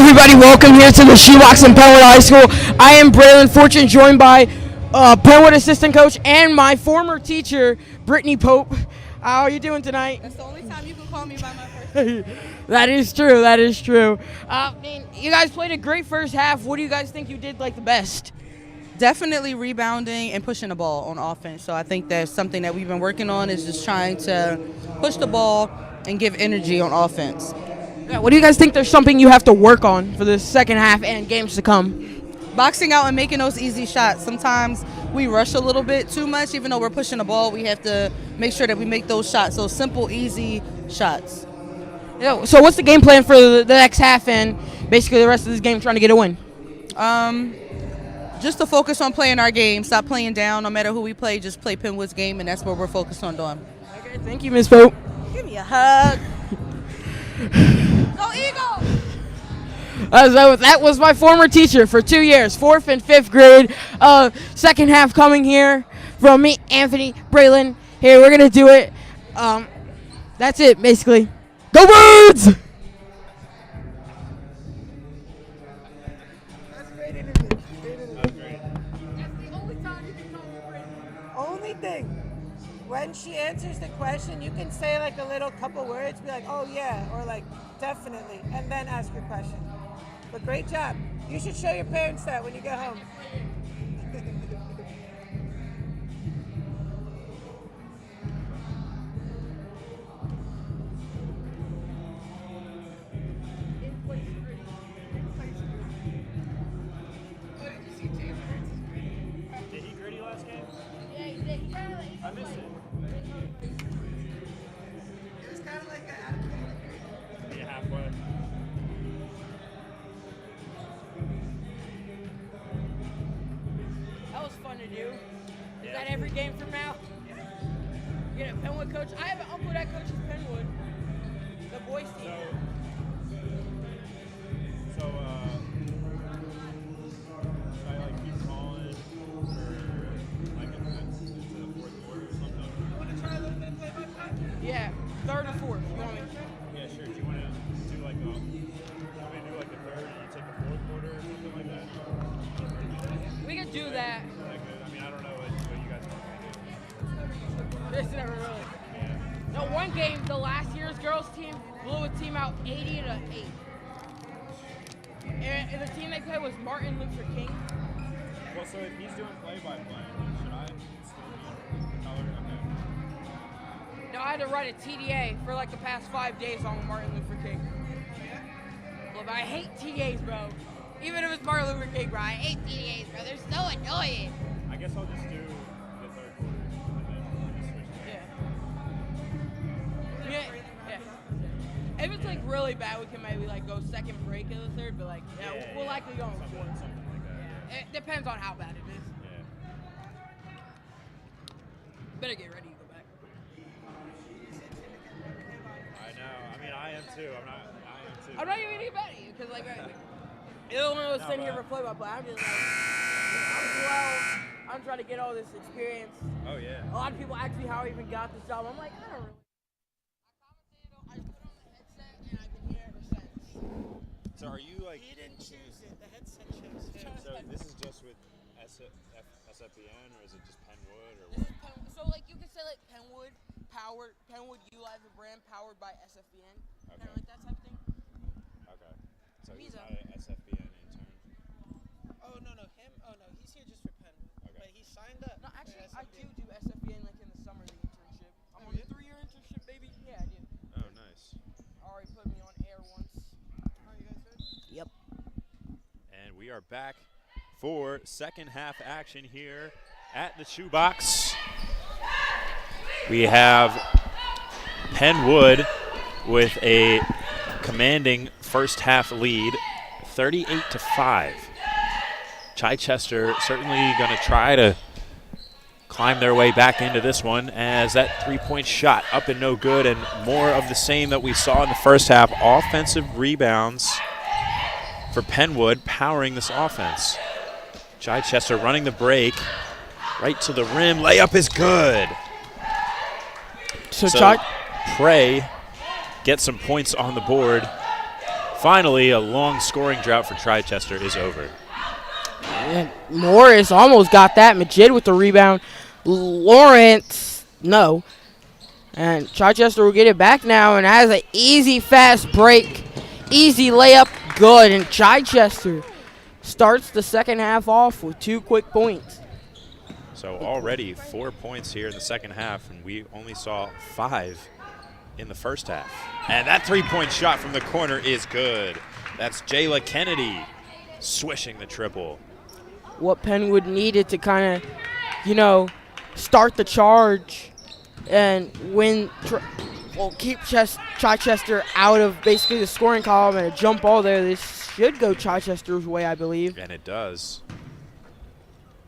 everybody, welcome here to the Shoebox in Penwood High School. I am Braylon Fortune, joined by Penwood assistant coach and my former teacher, Brittany Pope. How are you doing tonight? That's the only time you can call me by my first name. That is true. That is true. You guys played a great first half. What do you guys think you did like the best? Definitely rebounding and pushing the ball on offense. So I think that's something that we've been working on, is just trying to push the ball and give energy on offense. Yeah, what do you guys think there's something you have to work on for the second half and games to come? Boxing out and making those easy shots. Sometimes we rush a little bit too much. Even though we're pushing the ball, we have to make sure that we make those shots. So simple, easy shots. Yeah, so what's the game plan for the next half and basically the rest of this game, trying to get a win? Just to focus on playing our game. Stop playing down. No matter who we play, just play Penwood's game, and that's what we're focused on doing. Okay, thank you, Ms. Pope. Give me a hug. Go Eagles! So that was my former teacher for 2 years, 4th and 5th grade. Second half coming here from me, Anthony, Braylon. Here, we're going to do it. That's it, basically. Go Birds! That's great interview. That's the only time you can call me Brittany. Only thing. When she answers the question, you can say like a little couple words, be like, oh yeah, or like definitely, and then ask your question. But great job. You should show your parents that when you get home. Did he gritty last game? Yeah, he did. I missed it. It was kind of like a Yeah, halfway. That was fun to do. Is that every game from now? You get a Penwood coach. I have an uncle that coaches Penwood, the boys team. So, should I like keep calling for like if it's into the fourth quarter or something? You want to try a little bit of play-by-play? Yeah, 3rd or 4th. You want me? Yeah, sure. Do you want to do like do the third and you take the fourth quarter or something like that? We could do that. Is that good? I mean, I don't know what you guys want to do. This never really. No, one game, the last year's girls team blew a team out 80-8. And the team they played was Martin Luther King. Well, so if he's doing play-by-play, should I still be color? Okay. No, I had to write a TDA for like the past 5 days on Martin Luther King. Look, I hate TDAs, bro. Even if it's Martin Luther King, bro, I hate TDAs, bro. They're so annoying. I guess I'll just do the third quarter and then just switch to Yeah. If it's like really bad, we can maybe like go second break of the third, but like, we'll likely go in fourth. something like that. It depends on how bad it is. Yeah. Better get ready to go back. I know. I mean, I am too. I'm not even any better because like you don't know what's sitting here for play-by-play. I'm just like I'm 12. I'm trying to get all this experience. Oh yeah. A lot of people ask me how I even got this job. I'm like, I don't really. I commentated. I put on the headset and I've been here ever since. So are you like? He didn't choose it. The headset chose him. So this is just with SFBN or is it just Penwood or This what? is so like you could say like Penwood powered, Penwood U Live a brand powered by SFBN. Kind of like that type of thing. Okay. So he's Visa. not an SFBN intern. Oh no, him. Oh no, he's here just for Penwood. Okay. But he signed up. No, actually, for I do SFBN. SFBN like in the summer, the internship. I'm on a 3-year internship, baby. Yeah, I do. Oh, nice. Already put me on air once. Are you guys good? Yep. And we are back for second half action here at the Shoebox. We have Penwood with a commanding first half lead, 38-5. Chichester certainly going to try to climb their way back into this one as that three-point shot up and no good, and more of the same that we saw in the first half. Offensive rebounds for Penwood powering this offense. Chichester running the break right to the rim. Layup is good. So Prey gets some points on the board Finally, a long scoring drought for Chichester is over. And Morris almost got that. Majid with the rebound. Lawrence, no. And Chichester will get it back now and has an easy, fast break. Easy layup, good. And Chichester starts the second half off with 2 quick points. So already 4 points here in the second half, and we only saw 5 in the first half. And that 3-point shot from the corner is good. That's Jayla Kennedy swishing the triple. What Penwood needed to kind of, start the charge and keep Chichester out of basically the scoring column and a jump ball there. This should go Chichester's way, I believe. And it does.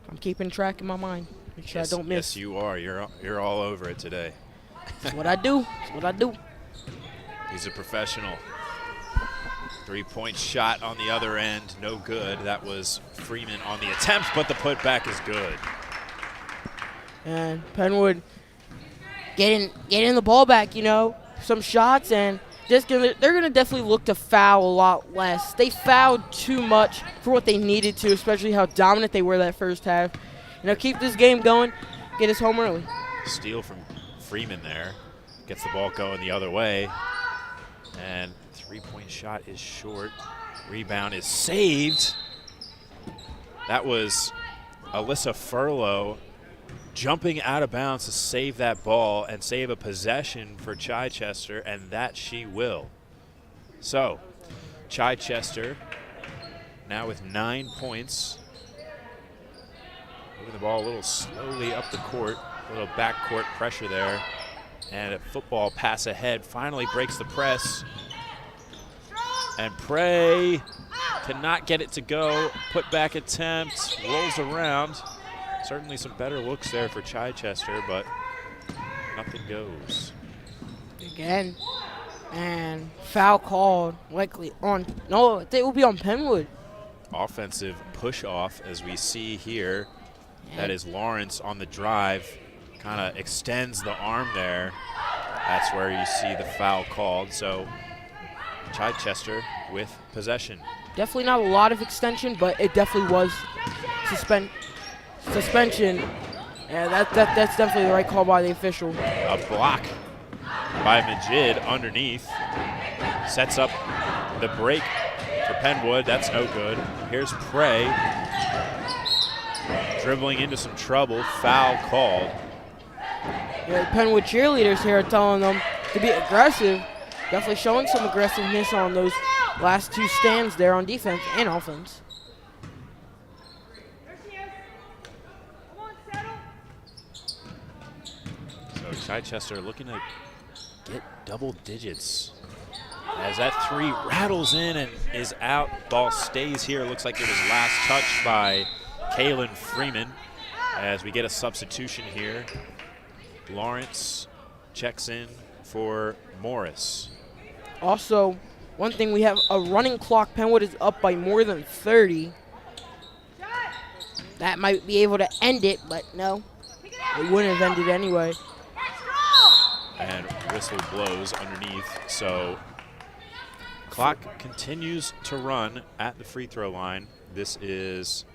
I'm keeping track in my mind. Make sure I don't miss. Yes, you are. You're all over it today. That's what I do. That's what I do. He's a professional. 3-point shot on the other end, no good. That was Freeman on the attempt, but the putback is good. And Penwood getting the ball back, some shots, and they're gonna definitely look to foul a lot less. They fouled too much for what they needed to, especially how dominant they were that first half. Keep this game going, get us home early. Steal from Freeman there, gets the ball going the other way, and 3-point shot is short. Rebound is saved. That was Alyssa Furlow jumping out of bounds to save that ball and save a possession for Chichester, and that she will. So, Chichester now with 9 points. Moving the ball a little slowly up the court, a little backcourt pressure there. And a football pass ahead finally breaks the press. And Prey cannot get it to go. Put back attempt, rolls around. Certainly some better looks there for Chichester, but nothing goes. Again, and foul called likely on, no, it will be on Penwood. Offensive push off as we see here. That is Lawrence on the drive, kind of extends the arm there. That's where you see the foul called. So Chichester with possession. Definitely not a lot of extension, but it definitely was suspension. Yeah, that's definitely the right call by the official. A block by Majid underneath. Sets up the break for Penwood. That's no good. Here's Prey. Dribbling into some trouble. Foul called. Yeah, the Penwood cheerleaders here are telling them to be aggressive. Definitely showing some aggressiveness on those last 2 stands there on defense and offense. So Chichester looking to get double digits. As that 3 rattles in and is out, ball stays here. Looks like it was last touched by Kaylin Freeman. As we get a substitution here, Lawrence checks in for Morris. Also, one thing, we have a running clock. Penwood is up by more than 30. That might be able to end it, but no, it wouldn't have ended anyway. And whistle blows underneath, so clock continues to run at the free throw line. This is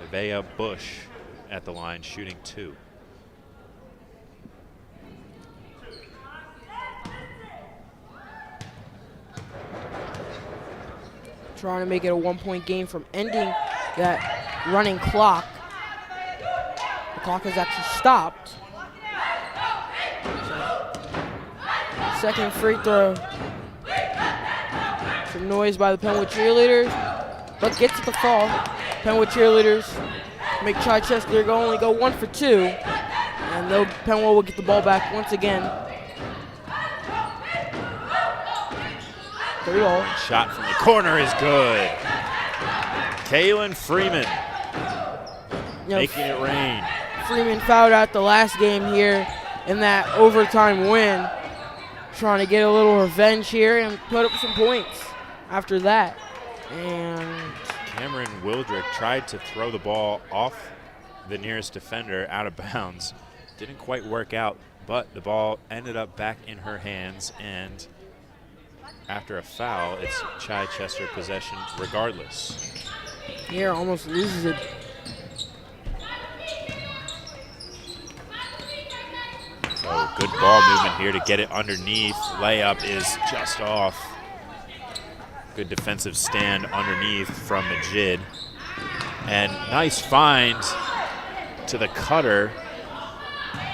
Nevaeh Bush at the line shooting 2. Trying to make it a 1-point game from ending that running clock. The clock has actually stopped. Second free throw. Some noise by the Penwood cheerleaders, but gets the fall. Penwood cheerleaders make Chichester only go 1 for 2, and Penwood will get the ball back once again. 3-ball. Shot from the corner is good. Kaylin Freeman making it rain. Freeman fouled out the last game here in that overtime win. Trying to get a little revenge here and put up some points after that. And Cameron Wildrick tried to throw the ball off the nearest defender out of bounds. Didn't quite work out, but the ball ended up back in her hands, and after a foul, it's Chichester possession regardless. Here almost loses it. So good ball movement here to get it underneath. Layup is just off. Good defensive stand underneath from Majid. And nice find to the cutter,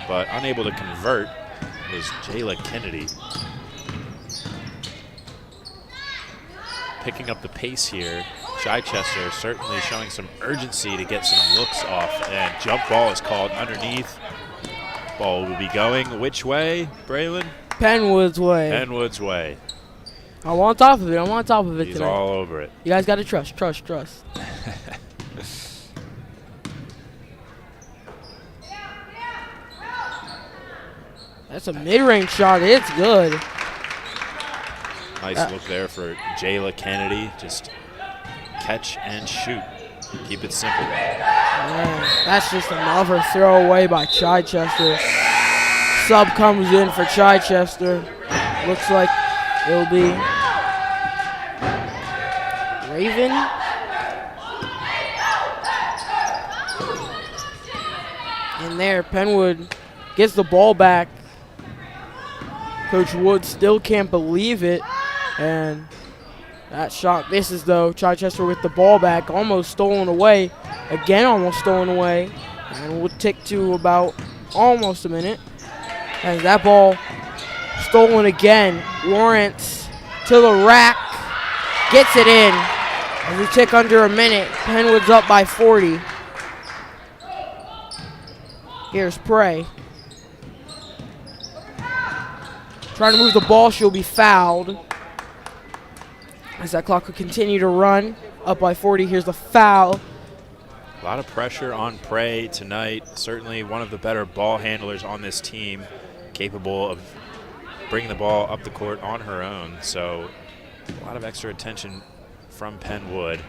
but unable to convert was Jayla Kennedy. Picking up the pace here. Chichester certainly showing some urgency to get some looks off, and jump ball is called underneath. Ball will be going which way, Braylon? Penwood's way. Penwood's way. I'm on top of it. I'm on top of it He's tonight. all over it. You guys got to trust. That's a mid-range shot. It's good. Nice look there for Jayla Kennedy. Just catch and shoot. Keep it simple. Man, that's just another throwaway by Chichester. Sub comes in for Chichester. Looks like it'll be Raven. And there, Penwood gets the ball back. Coach Wood still can't believe it. And that shot misses though. Chichester with the ball back, almost stolen away. Again, almost stolen away. And we'll tick to about almost a minute. As that ball stolen again. Lawrence to the rack. Gets it in. As we tick under a minute, Penwood's up by 40. Here's Prey. Trying to move the ball, she'll be fouled. As that clock will continue to run, up by 40, here's the foul. A lot of pressure on Prey tonight. Certainly one of the better ball handlers on this team, capable of bringing the ball up the court on her own. So a lot of extra attention from Penn Wood.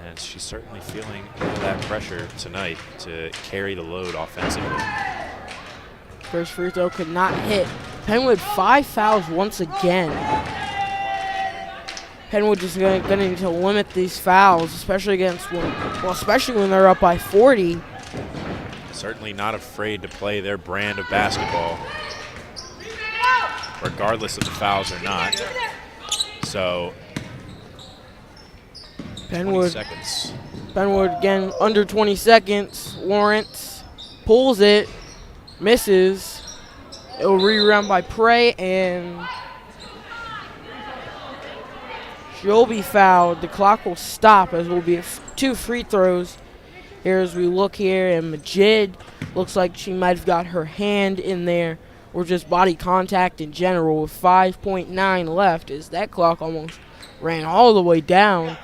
And she's certainly feeling that pressure tonight to carry the load offensively. First free throw could not hit. Penwood 5 fouls once again. Penwood just going to need to limit these fouls, especially especially when they're up by 40. Certainly not afraid to play their brand of basketball, regardless of the fouls or not. So, 20 seconds. Penwood again under 20 seconds. Lawrence pulls it, misses. It'll rerun by Prey, and she'll be fouled. The clock will stop as will be 2 free throws. Here as we look here, and Majid looks like she might have got her hand in there, or just body contact in general, with 5.9 left, as that clock almost ran all the way down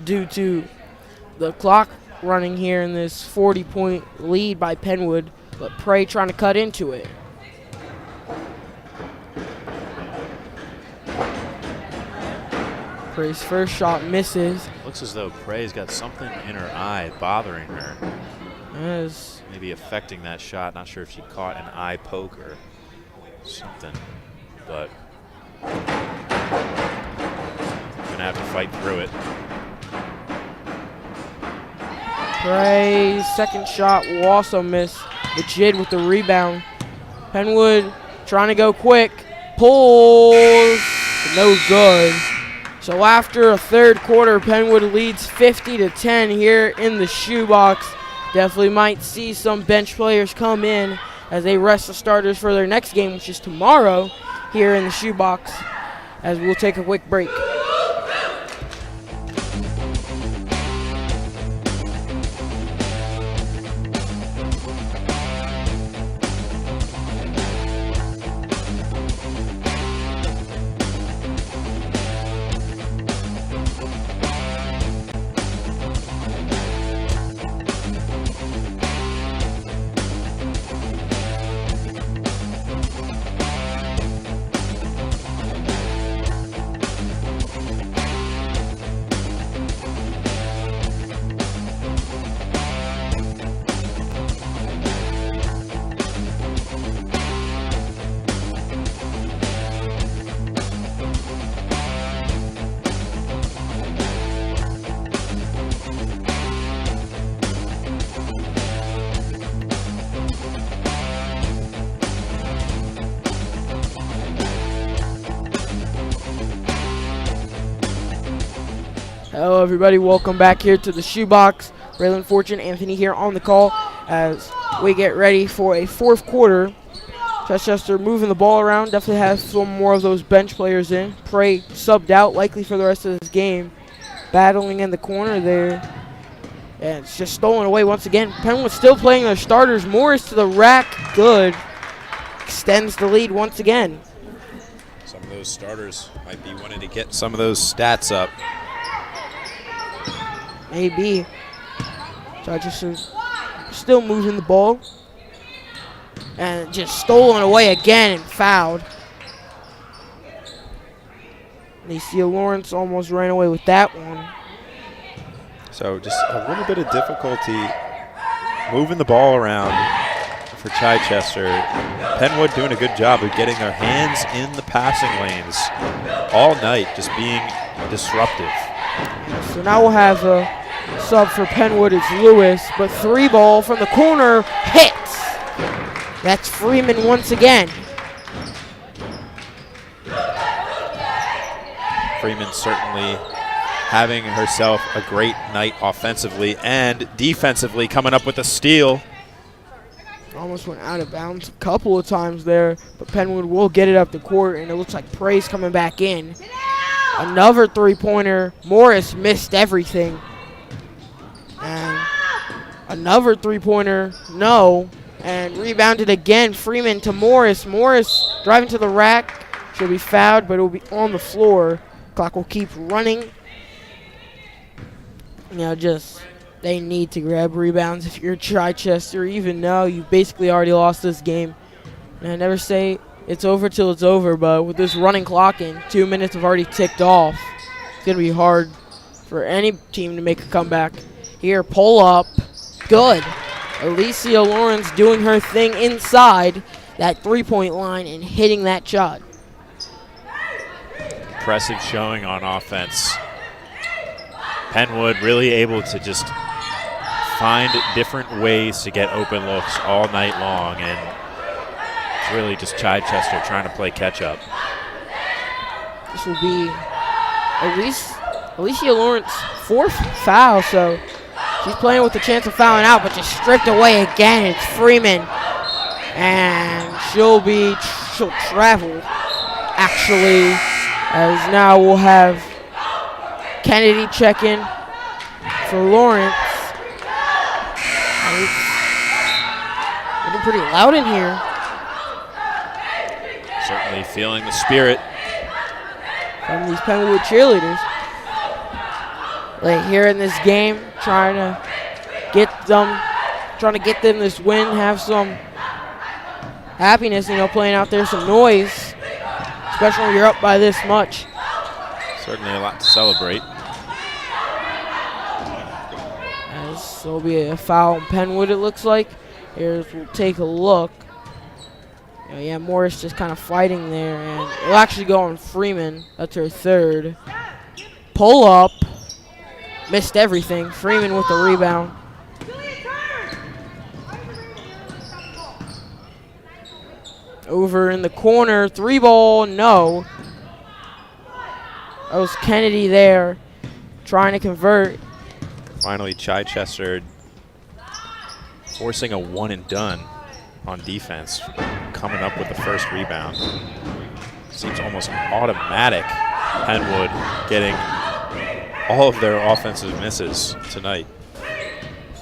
due to the clock running here in this 40-point lead by Penwood, but Prey trying to cut into it. Prey's first shot misses. Looks as though Prey's got something in her eye bothering her. As Maybe affecting that shot. Not sure if she caught an eye poke or something, but gonna have to fight through it. Prey's second shot will also miss. Majid with the rebound. Penwood trying to go quick. Pulls. No good. So after a third quarter, Penwood leads 50-10 here in the shoebox. Definitely might see some bench players come in as they rest the starters for their next game, which is tomorrow here in the shoebox, as we'll take a quick break. Hello, everybody. Welcome back here to the Shoebox. Braylon Fortune, Anthony here on the call as we get ready for a fourth quarter. Chichester moving the ball around. Definitely has some more of those bench players in. Prey subbed out, likely for the rest of this game. Battling in the corner there. And it's just stolen away once again. Penn was still playing their starters. Morris to the rack. Good. Extends the lead once again. Some of those starters might be wanting to get some of those stats up. Maybe. Chichester still moving the ball. And just stolen away again and fouled. Alicia Lawrence almost ran away with that one. So just a little bit of difficulty moving the ball around for Chichester. Penwood doing a good job of getting their hands in the passing lanes all night, just being disruptive. So now we'll have a sub for Penwood. It's Lewis, but 3-ball from the corner hits. That's Freeman once again. Freeman certainly having herself a great night offensively and defensively, coming up with a steal. Almost went out of bounds a couple of times there, but Penwood will get it up the court, and it looks like Prey's coming back in. Another three-pointer. Morris missed everything. And another three-pointer, no. And rebounded again, Freeman to Morris. Morris driving to the rack. She'll be fouled, but it will be on the floor. Clock will keep running. You know, just they need to grab rebounds if you're Chichester, even though you basically already lost this game. And I never say it's over till it's over, but with this running clock in, 2 minutes have already ticked off. It's going to be hard for any team to make a comeback. Here, pull up. Good. Alicia Lawrence doing her thing inside that three-point line and hitting that shot. Impressive showing on offense. Penwood really able to just find different ways to get open looks all night long, and it's really just Chichester trying to play catch-up. This will be Alicia Lawrence's fourth foul, so she's playing with the chance of fouling out, but just stripped away again. It's Freeman, and she'll travel, actually, as now we'll have Kennedy check in for Lawrence. It's getting pretty loud in here. Certainly feeling the spirit. From these Penwood cheerleaders. Like here in this game, trying to get them this win, have some happiness, you know, playing out there, some noise, especially when you're up by this much. Certainly a lot to celebrate. As there'll be a foul on Penwood, it looks like. Here's, we'll take a look. Yeah, Morris just kind of fighting there, and it'll actually go on Freeman. That's her third. Pull up. Missed everything. Freeman with the rebound. Over in the corner. 3-ball, no. That was Kennedy there trying to convert. Finally, Chichester forcing a one and done on defense, coming up with the first rebound. Seems almost automatic. Penwood getting all of their offensive misses tonight.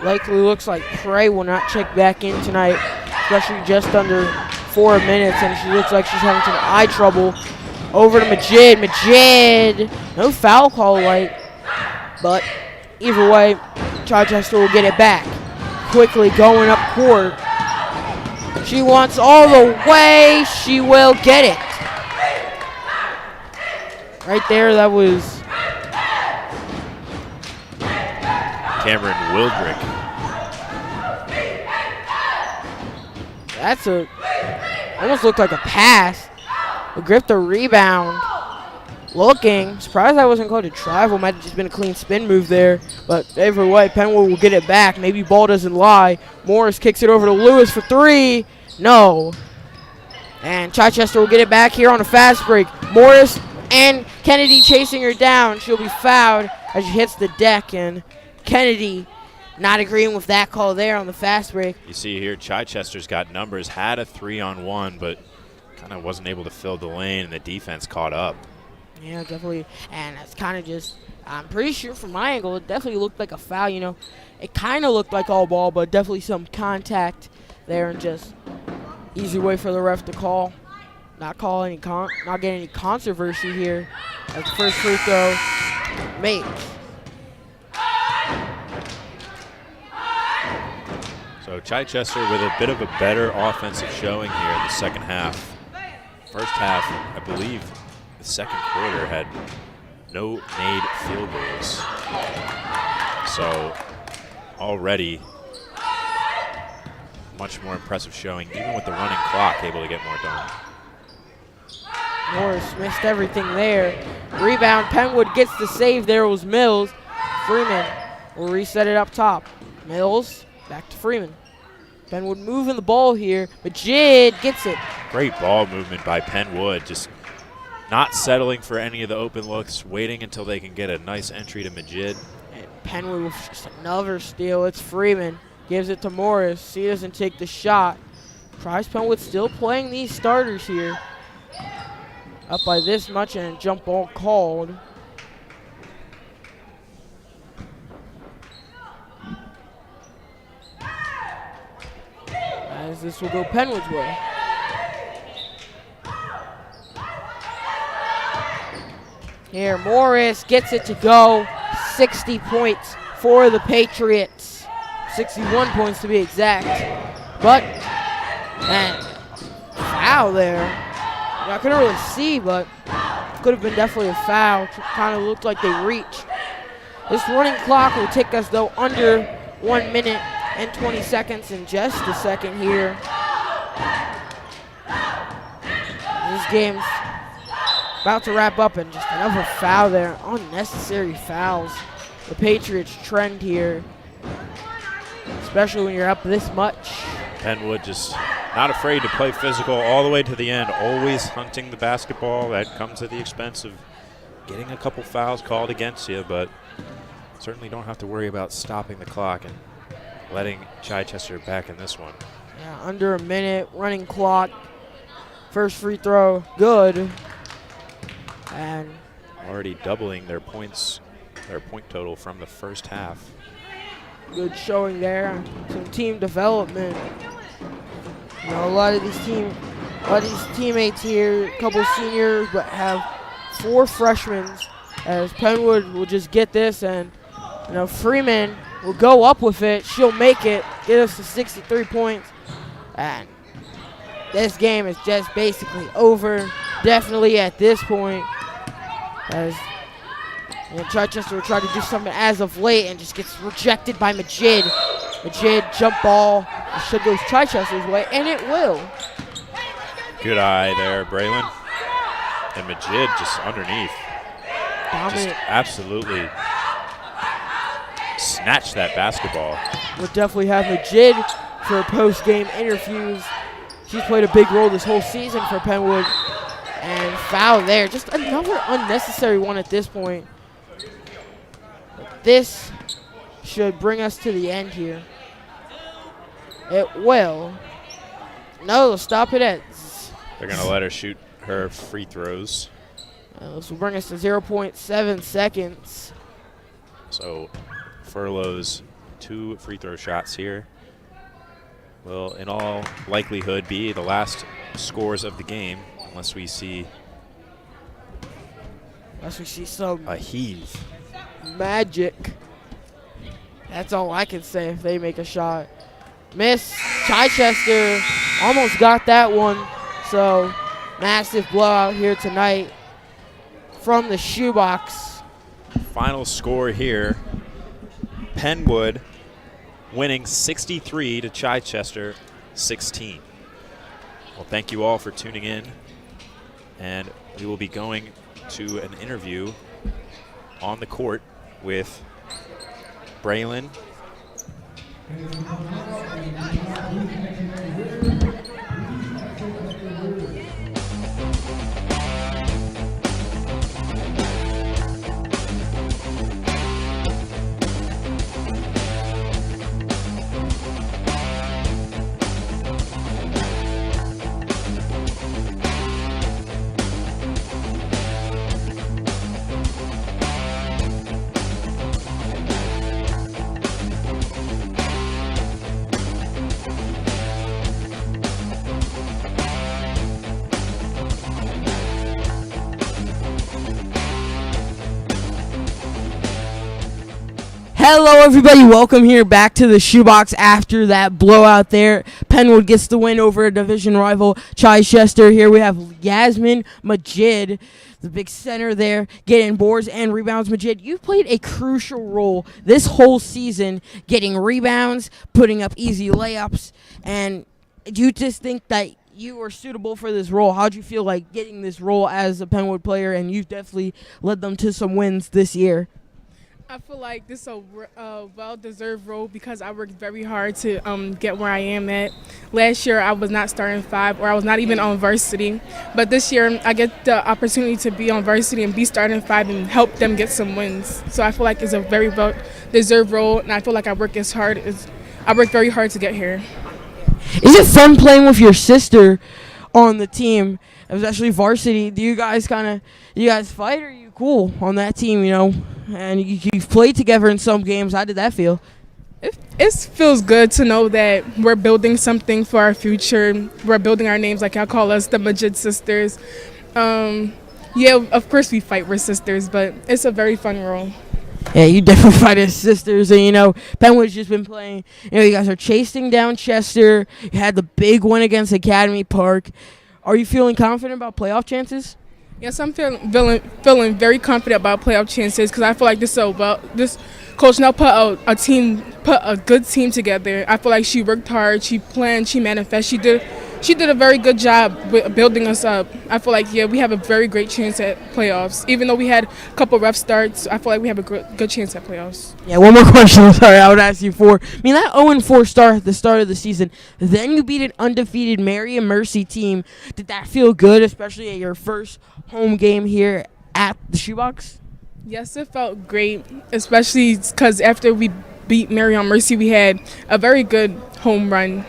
Likely looks like Prey will not check back in tonight, especially just under 4 minutes, and she looks like she's having some eye trouble. Over to Majid. Majid, no foul call light, but either way, Chichester will get it back. Quickly going up court. She wants all the way. She will get it. Right there, that was Cameron Wildrick. That's almost looked like a pass. Will grip the rebound. Looking. Surprised that wasn't called a travel. Might have just been a clean spin move there. But either way, Penwood will get it back. Maybe ball doesn't lie. Morris kicks it over to Lewis for 3. No. And Chichester will get it back here on a fast break. Morris and Kennedy chasing her down. She'll be fouled. as she hits the deck, and Kennedy not agreeing with that call there on the fast break. You see here, Chichester's got numbers, had a 3-on-1, but kind of wasn't able to fill the lane, and the defense caught up. Yeah, definitely. And it's kind of just, I'm pretty sure from my angle, it definitely looked like a foul. You know, it kind of looked like all ball, but definitely some contact there, and just easy way for the ref to call. Not get any controversy here. As the first free throw made. So Chichester with a bit of a better offensive showing here in the second half. First half, I believe the second quarter had no made field goals. So already much more impressive showing, even with the running clock, able to get more done. Morris missed everything there. Rebound, Penwood gets the save. There was Mills. Freeman will reset it up top. Mills, back to Freeman. Penwood moving the ball here. Majid gets it. Great ball movement by Penwood, just not settling for any of the open looks, waiting until they can get a nice entry to Majid. And Penwood with just another steal. It's Freeman. Gives it to Morris. He doesn't take the shot. Tries Penwood still playing these starters here. Up by this much and a jump ball called. As this will go Penwood's way. Here, Morris gets it to go. 60 points for the Patriots. 61 points to be exact. But, man, foul there. I couldn't really see, but could have been definitely a foul. Kind of looked like they reached. This running clock will take us, though, under 1 minute and 20 seconds in just a second here. This game's about to wrap up, and just another foul there. Unnecessary fouls. The Patriots trend here, especially when you're up this much. Penwood just not afraid to play physical all the way to the end, always hunting the basketball. That comes at the expense of getting a couple fouls called against you, but certainly don't have to worry about stopping the clock and letting Chichester back in this one. Yeah, under a minute, running clock. First free throw, good. And Already doubling their points, their point total from the first half. good showing there. Some team development. You know, a lot of these teammates here, a couple seniors, but have 4 freshmen. As Penwood will just get this, and you know, Freeman will go up with it. She'll make it, get us to 63 points, and this game is just basically over. Definitely at this point, as Chichester will try to do something as of late and just gets rejected by Majid. Majid jump ball. It should go Chichester's way, and it will. Good eye there, Braylon. And Majid just underneath. Dominant. Just absolutely snatched that basketball. We'll definitely have Majid for post-game interviews. She's played a big role this whole season for Penwood. And foul there. Just another unnecessary one at this point. But this should bring us to the end here. It will. No, stop it at. They're going to let her shoot her free throws. This will bring us to 0.7 seconds. So Furlow's 2 free throw shots here will in all likelihood be the last scores of the game, unless we see some a heave. magic. That's all I can say if they make a shot. Miss. Chichester almost got that one. So massive blowout here tonight from the shoebox. Final score here, Penwood winning 63 to Chichester 16. Well, thank you all for tuning in, and we will be going to an interview on the court with Braylon. Hello, everybody. Welcome here back to the Shoebox after that blowout there. Penwood gets the win over a division rival, Chichester. Here we have Yasmin Majid, the big center there, getting boards and rebounds. Majid, you've played a crucial role this whole season, getting rebounds, putting up easy layups, and do you just think that you are suitable for this role? How'd you feel like getting this role as a Penwood player, and you've definitely led them to some wins this year? I feel like this is a well-deserved role because I worked very hard to get where I am at. Last year, I was not starting five, or I was not even on varsity. But this year, I get the opportunity to be on varsity and be starting five and help them get some wins. So I feel like it's a very well-deserved role, and I feel like I worked very hard to get here. Is it fun playing with your sister on the team, especially varsity? Do you guys fight, or are you cool on that team, and you've played together in some games? How did that feel? It feels good to know that we're building something for our future. We're building our names, like I call us the Majid sisters. Yeah, of course we fight, we're sisters, but it's a very fun role. Yeah, you definitely fight as sisters, and Penwood's just been playing. You guys are chasing down Chester. You had the big win against Academy Park. Are you feeling confident about playoff chances? Yes, I'm feeling very confident about playoff chances because I feel like this coach now put a good team together. I feel like she worked hard, she planned, she manifested. She did a very good job with building us up. I feel like, we have a very great chance at playoffs. Even though we had a couple rough starts, I feel like we have a good chance at playoffs. Yeah, one more question. I'm sorry, I would ask you for. That 0-4 start at the start of the season, then you beat an undefeated Mary and Mercy team. Did that feel good, especially at your first home game here at the Shoebox? Yes, it felt great, especially because after we beat Mary and Mercy, we had a very good home run.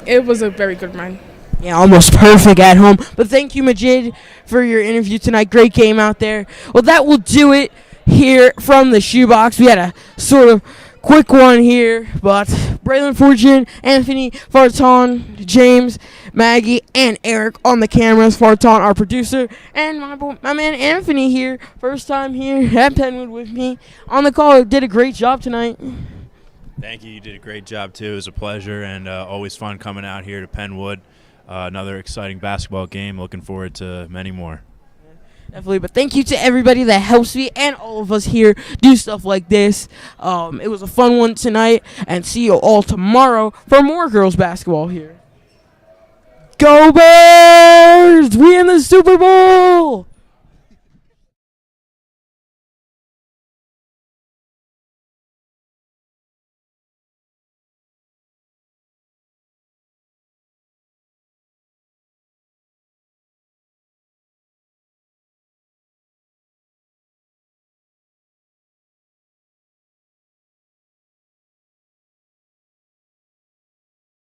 It was a very good run. Yeah, almost perfect at home. But thank you, Majid, for your interview tonight. Great game out there. Well, that will do it here from the Shoebox. We had a sort of quick one here, but Braylon Fortune, Anthony, Farton, James, Maggie, and Eric on the cameras. Farton, our producer, and my man Anthony here, first time here at Penwood with me on the call. Did a great job tonight. Thank you. You did a great job, too. It was a pleasure and always fun coming out here to Penwood. Another exciting basketball game. Looking forward to many more. Definitely, but thank you to everybody that helps me and all of us here do stuff like this. It was a fun one tonight, and see you all tomorrow for more girls basketball here. Go Birds! We in the Super Bowl!